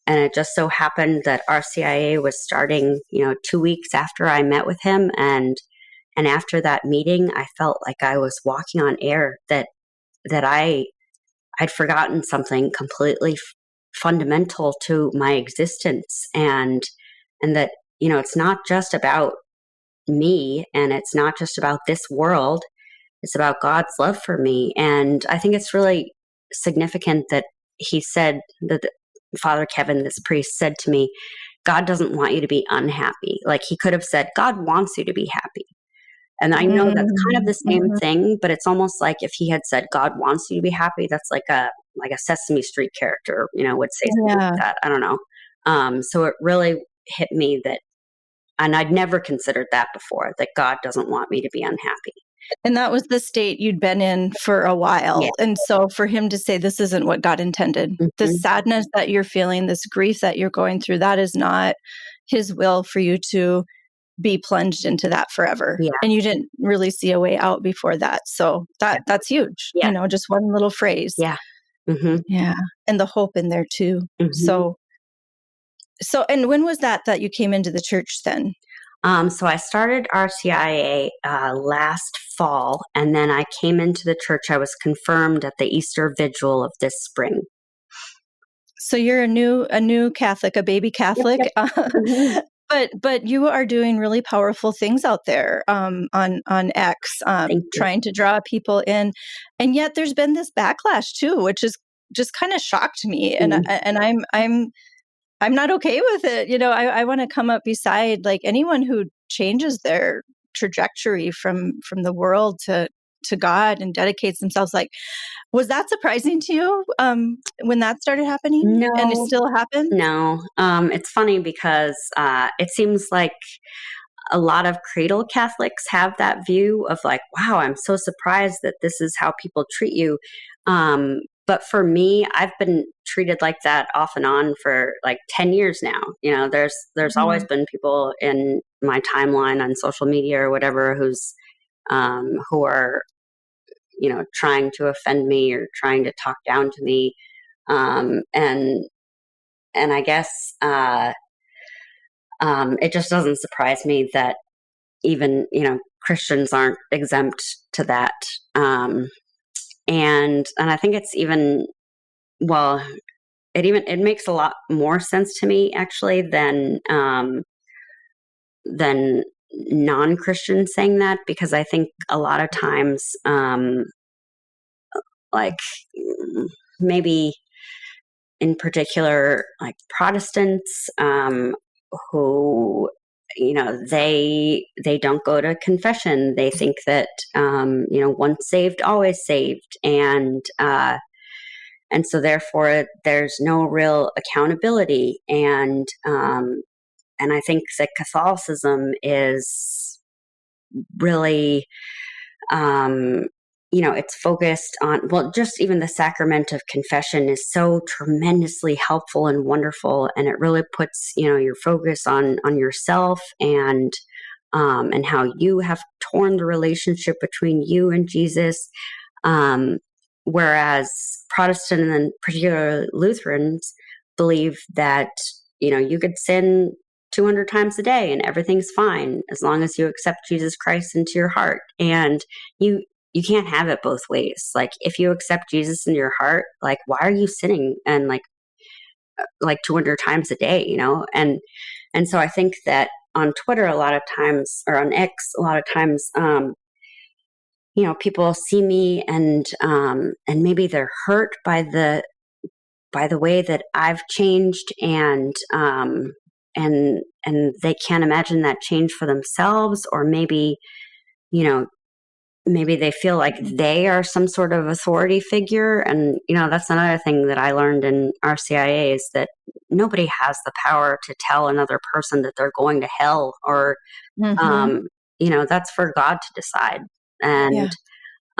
it just so happened that RCIA was starting, you know, 2 weeks after I met with him. And after that meeting, I felt like I was walking on air, that I'd forgotten something completely fundamental to my existence. And that, you know, it's not just about me, and it's not just about this world. It's about God's love for me. And I think it's really significant that he said that Father Kevin, this priest, said to me, God doesn't want you to be unhappy. Like, he could have said, God wants you to be happy. And I know that's kind of the same thing, but it's almost like if he had said, God wants you to be happy, that's like a Sesame Street character, you know, would say something like that. I don't know. So it really hit me that, and I'd never considered that before, that God doesn't want me to be unhappy. And that was the state you'd been in for a while. Yeah. And so for him to say, this isn't what God intended, the sadness that you're feeling, this grief that you're going through, that is not his will for you to be plunged into that forever. Yeah. And you didn't really see a way out before that. So that's huge. Yeah. You know, just one little phrase. Yeah. Yeah. And the hope in there too. So, and when was that you came into the church then? So I started RCIA last fall, and then I came into the church. I was confirmed at the Easter Vigil of this spring. So you're a new Catholic, a baby Catholic, but you are doing really powerful things out there on X, trying to draw people in, and yet there's been this backlash too, which is just kind of shocked me, and I'm not okay with it. You know, I want to come up beside like anyone who changes their trajectory from the world to God and dedicates themselves. Like, was that surprising to you when that started happening? No. And it still happens? No. It's funny because it seems like a lot of cradle Catholics have that view of like, wow, I'm so surprised that this is how people treat you. But for me, I've been treated like that off and on for like 10 years now. You know, there's always been people in my timeline on social media or whatever who are, you know, trying to offend me or trying to talk down to me. And I guess it just doesn't surprise me that even, you know, Christians aren't exempt to that. And I think it's even, well, it makes a lot more sense to me actually than non-Christians saying that, because I think a lot of times, like maybe in particular, like Protestants, who, you know, they don't go to confession. They think that, you know, once saved, always saved. And so therefore there's no real accountability. And I think that Catholicism is really, it's focused on, well, just even the sacrament of confession is so tremendously helpful and wonderful. And it really puts, your focus on yourself and how you have torn the relationship between you and Jesus. Um, Whereas Protestant and particularly Lutherans believe that, you could sin 200 times a day and everything's fine as long as you accept Jesus Christ into your heart. And you can't have it both ways. Like, if you accept Jesus in your heart, like, why are you sinning and like 200 times a day, and so I think that on Twitter a lot of times, or on X a lot of times, people see me and maybe they're hurt by the way that I've changed, and they can't imagine that change for themselves, or you know maybe they feel like they are some sort of authority figure. And that's another thing that I learned in RCIA, is that nobody has the power to tell another person that they're going to hell, or Mm-hmm. um that's for God to decide. Yeah. And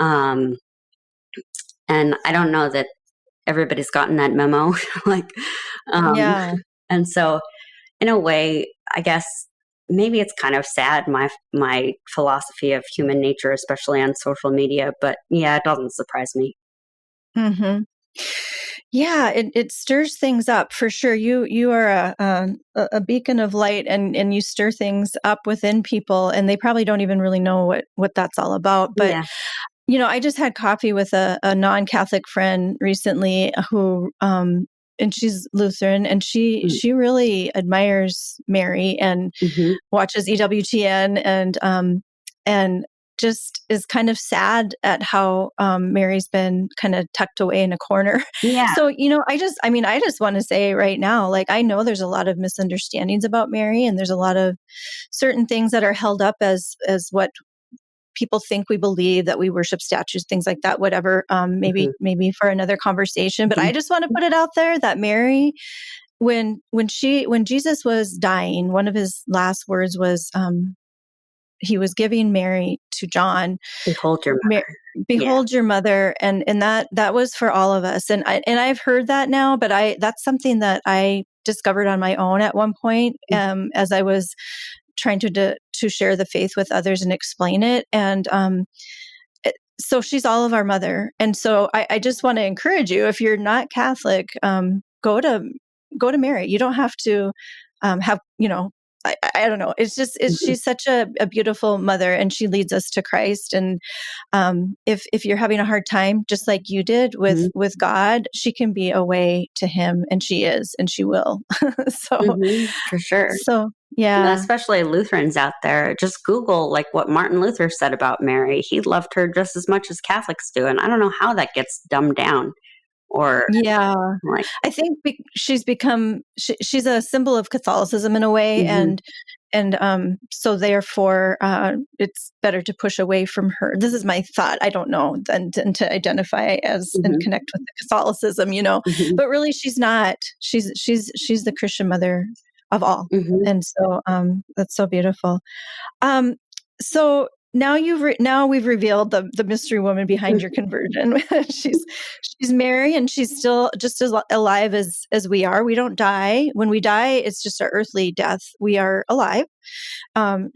um and I don't know that everybody's gotten that memo. like um Yeah. and so, in a way, I guess maybe it's kind of sad, my philosophy of human nature, especially on social media. But yeah, it doesn't surprise me. Mm-hmm. Yeah, it stirs things up for sure. You are a beacon of light, and you stir things up within people, and they probably don't even really know what that's all about. But Yeah. I just had coffee with a non-Catholic friend recently who and she's Lutheran, and she really admires Mary and Mm-hmm. watches EWTN, and just is kind of sad at how Mary's been kind of tucked away in a corner. Yeah. So, I just want to say right now, like, I know there's a lot of misunderstandings about Mary, and there's a lot of certain things that are held up as what people think we believe, that we worship statues, things like that, whatever. Mm-hmm. Maybe for another conversation, but I just want to put it out there that Mary, when Jesus was dying, one of his last words was, he was giving Mary to John. Behold your Ma- mother. Yeah. Behold your mother, and that was for all of us. And I've heard that now, but that's something that I discovered on my own at one point, as I was trying to share the faith with others and explain it. And so she's all of our mother. And so I just want to encourage you, if you're not Catholic, go to Mary. You don't have to have, I don't know. Mm-hmm. She's such a beautiful mother, and she leads us to Christ. And if you're having a hard time, just like you did with God, she can be a way to him, and she is, and she will. so, Mm-hmm. For sure. so yeah. Especially Lutherans out there, just Google like what Martin Luther said about Mary. He loved her just as much as Catholics do, and I don't know how that gets dumbed down, or Yeah. like. I think she's become she's a symbol of Catholicism in a way, Mm-hmm. and so therefore it's better to push away from her. This is my thought. I don't know, than to identify as and Mm-hmm. connect with the Catholicism, Mm-hmm. But really, she's not. She's the Christian mother of all, Mm-hmm. and so that's so beautiful. Um, so now now we've revealed the mystery woman behind your conversion. she's Mary, and she's still just as alive as we are. We don't die. When we die, it's just our earthly death. We are alive.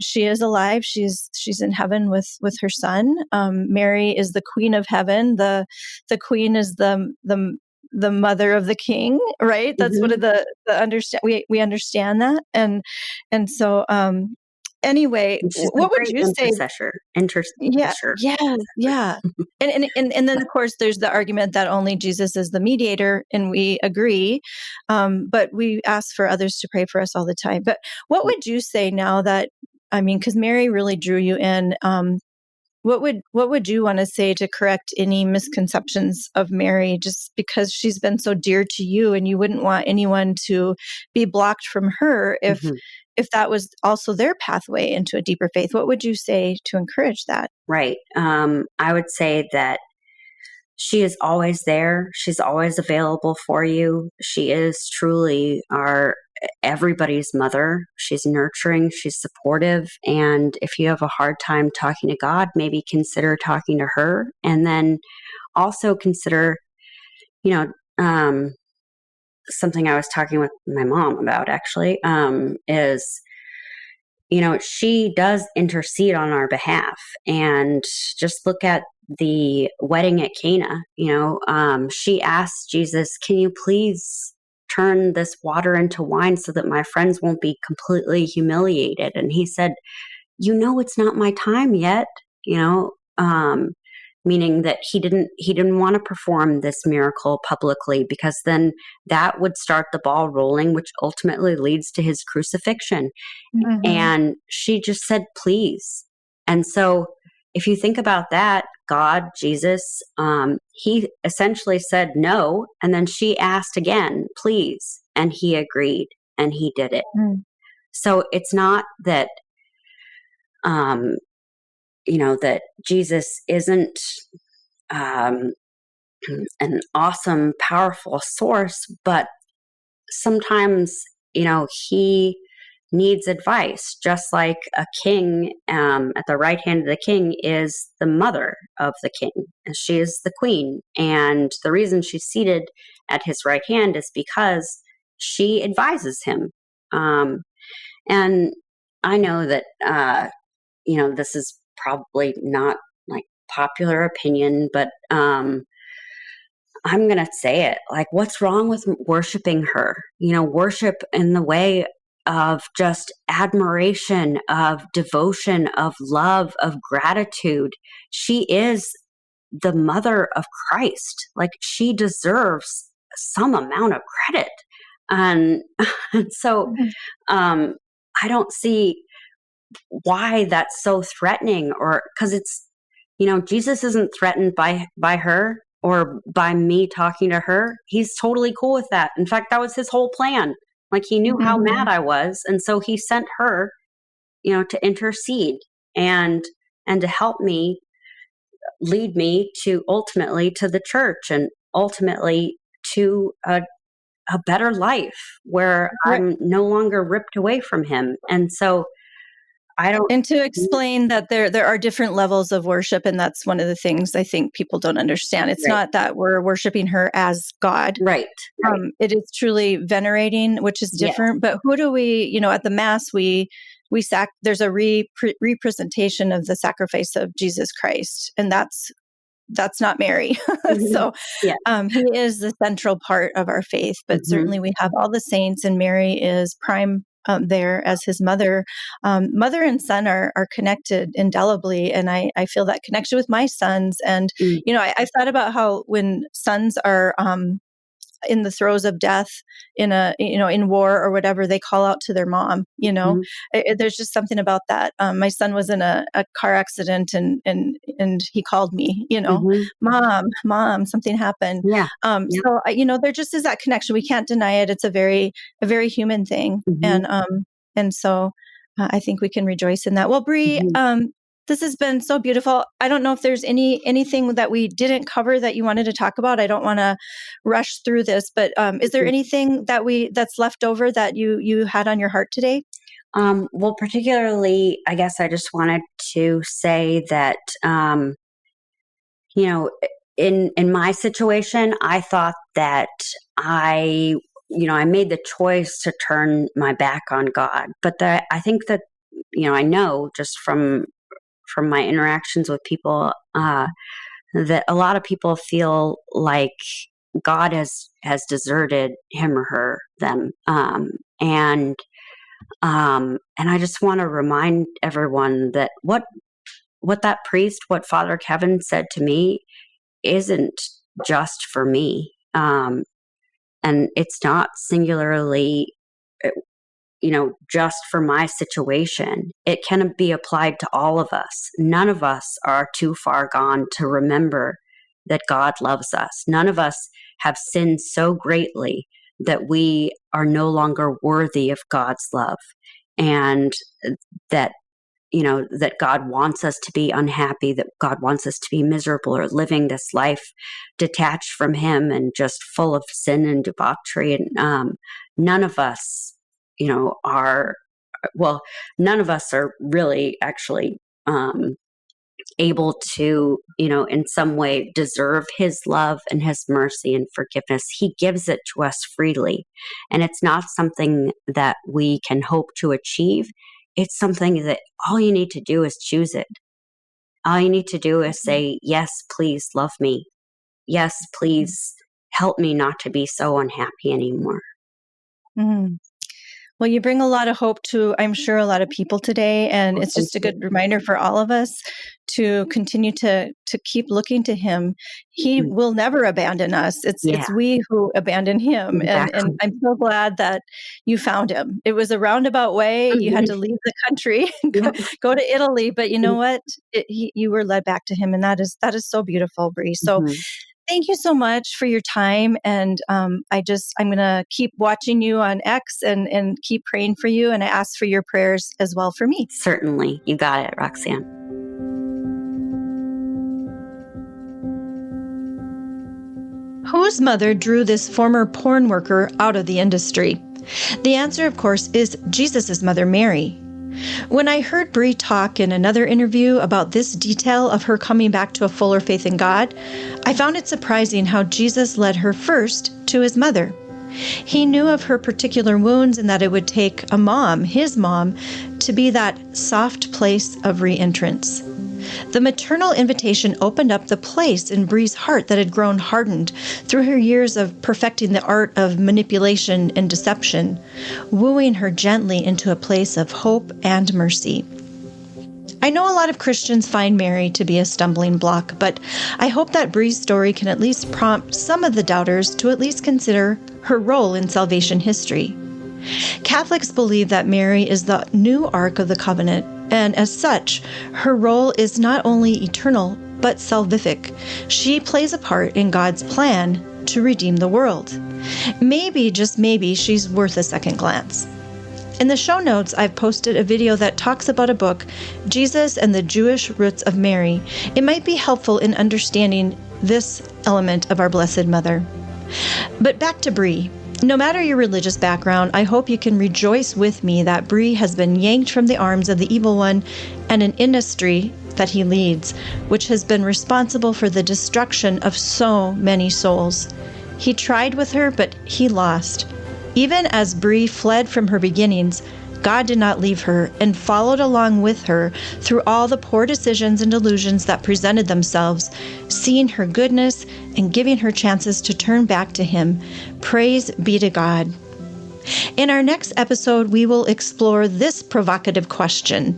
She is alive. She's in heaven with her son. Mary is the queen of heaven. The queen is the mother of the king, right? That's what Mm-hmm. the understand. We understand that, and so anyway, And she's a what would great you say? intercessor. Yeah, Intercessor. yeah, yeah. And then of course there's the argument that only Jesus is the mediator, and we agree. But we ask for others to pray for us all the time. But what would you say now that, because Mary really drew you in, what would you want to say to correct any misconceptions of Mary, just because she's been so dear to you, and you wouldn't want anyone to be blocked from her Mm-hmm. if that was also their pathway into a deeper faith? What would you say to encourage that? Right. I would say that she is always there. She's always available for you. She is truly our everybody's mother. She's nurturing, she's supportive. And if you have a hard time talking to God, maybe consider talking to her. And then also consider, you know, something I was talking with my mom about actually, is, she does intercede on our behalf. And just look at the wedding at Cana. She asked Jesus, "Can you please turn this water into wine so that my friends won't be completely humiliated?" And he said, "It's not my time yet." you know um Meaning that he didn't want to perform this miracle publicly, because then that would start the ball rolling, which ultimately leads to his crucifixion. Mm-hmm. And she just said, "Please." And so if you think about that, God, Jesus, he essentially said no. And then she asked again, "Please." And he agreed, and he did it. So it's not that, um, that Jesus isn't, um, an awesome, powerful source, but sometimes, he needs advice, just like a king, at the right hand of the king is the mother of the king. And she is the queen. And the reason she's seated at his right hand is because she advises him. And I know that, this is probably not like popular opinion, but I'm going to say it. Like, what's wrong with worshiping her? Worship in the way of just admiration, of devotion, of love, of gratitude. She is the mother of Christ. Like, she deserves some amount of credit. And, and so um, I don't see why that's so threatening, or because it's, Jesus isn't threatened by her or by me talking to her. He's totally cool with that. In fact, that was his whole plan. Like, he knew how Mm-hmm. mad I was, and so he sent her, to intercede and to help me, lead me to ultimately to the church, and ultimately to a better life where Right. I'm no longer ripped away from him. And so I don't. And to explain that there are different levels of worship, and that's one of the things I think people don't understand. It's Right, not that we're worshiping her as God. right, right. It is truly venerating, which is Yes. different. But who do we, at the Mass, there's a representation of the sacrifice of Jesus Christ, and that's not Mary. Mhm. So Yeah. he is the central part of our faith, but Mhm. certainly we have all the saints, and Mary is prime there as his mother. Mother and son are connected indelibly, and I feel that connection with my sons. And Mm. I've thought about how when sons are in the throes of death, in war or whatever, they call out to their mom. Mhm. There's just something about that. My son was in a car accident, and he called me, Mhm. mom, something happened. Yeah. Yeah. So there just is that connection. We can't deny it. It's a very human thing. Mhm. And so I think we can rejoice in that. Well, Bree, Mhm. this has been so beautiful. I don't know if there's anything that we didn't cover that you wanted to talk about. I don't want to rush through this, but is there Mhm. anything that's left over that you had on your heart today? Well, particularly, I guess I just wanted to say that, you know, in my situation, I thought that I, I made the choice to turn my back on God. But that I think that, I know just from my interactions with people, that a lot of people feel like God has deserted him or her, them, and I just want to remind everyone that what that priest, what Father Kevin said to me, isn't just for me, and it's not singularly, uh, just for my situation. It can be applied to all of us. None of us are too far gone to remember that God loves us. None of us have sinned so greatly that we are no longer worthy of God's love. And that, that God wants us to be unhappy, that God wants us to be miserable or living this life detached from Him and just full of sin and debauchery. And none of us are, well, none of us are really actually able to, in some way deserve his love and his mercy and forgiveness. He gives it to us freely. And it's not something that we can hope to achieve. It's something that all you need to do is choose it. All you need to do is say, yes, please love me. Yes, please help me not to be so unhappy anymore. Mm. Well, you bring a lot of hope to, I'm sure, a lot of people today. And it's just a good reminder for all of us to continue to keep looking to him. He will never abandon us. It's we who abandon him. And I'm so glad that you found him. It was a roundabout way. You had to leave the country and go to Italy. But you know what? You were led back to him. And that is so beautiful, Bree. So thank you so much for your time. And I'm going to keep watching you on X and keep praying for you. And I ask for your prayers as well for me. Certainly. You got it, Roxanne. Whose mother drew this former porn worker out of the industry? The answer, of course, is Jesus' mother, Mary. When I heard Bree talk in another interview about this detail of her coming back to a fuller faith in God, I found it surprising how Jesus led her first to his mother. He knew of her particular wounds and that it would take a mom, his mom, to be that soft place of re-entrance. The maternal invitation opened up the place in Bree's heart that had grown hardened through her years of perfecting the art of manipulation and deception, wooing her gently into a place of hope and mercy. I know a lot of Christians find Mary to be a stumbling block, but I hope that Bree's story can at least prompt some of the doubters to at least consider her role in salvation history. Catholics believe that Mary is the new Ark of the Covenant, and as such, her role is not only eternal, but salvific. She plays a part in God's plan to redeem the world. Maybe, just maybe, she's worth a second glance. In the show notes, I've posted a video that talks about a book, Jesus and the Jewish Roots of Mary. It might be helpful in understanding this element of our Blessed Mother. But back to Bree. No matter your religious background, I hope you can rejoice with me that Bree has been yanked from the arms of the evil one and an industry that he leads, which has been responsible for the destruction of so many souls. He tried with her, but he lost. Even as Bree fled from her beginnings, God did not leave her and followed along with her through all the poor decisions and delusions that presented themselves, seeing her goodness and giving her chances to turn back to him. Praise be to God. In our next episode, we will explore this provocative question.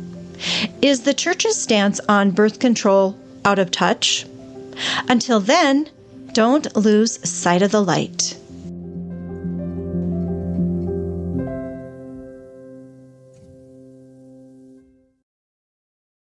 Is the church's stance on birth control out of touch? Until then, don't lose sight of the light.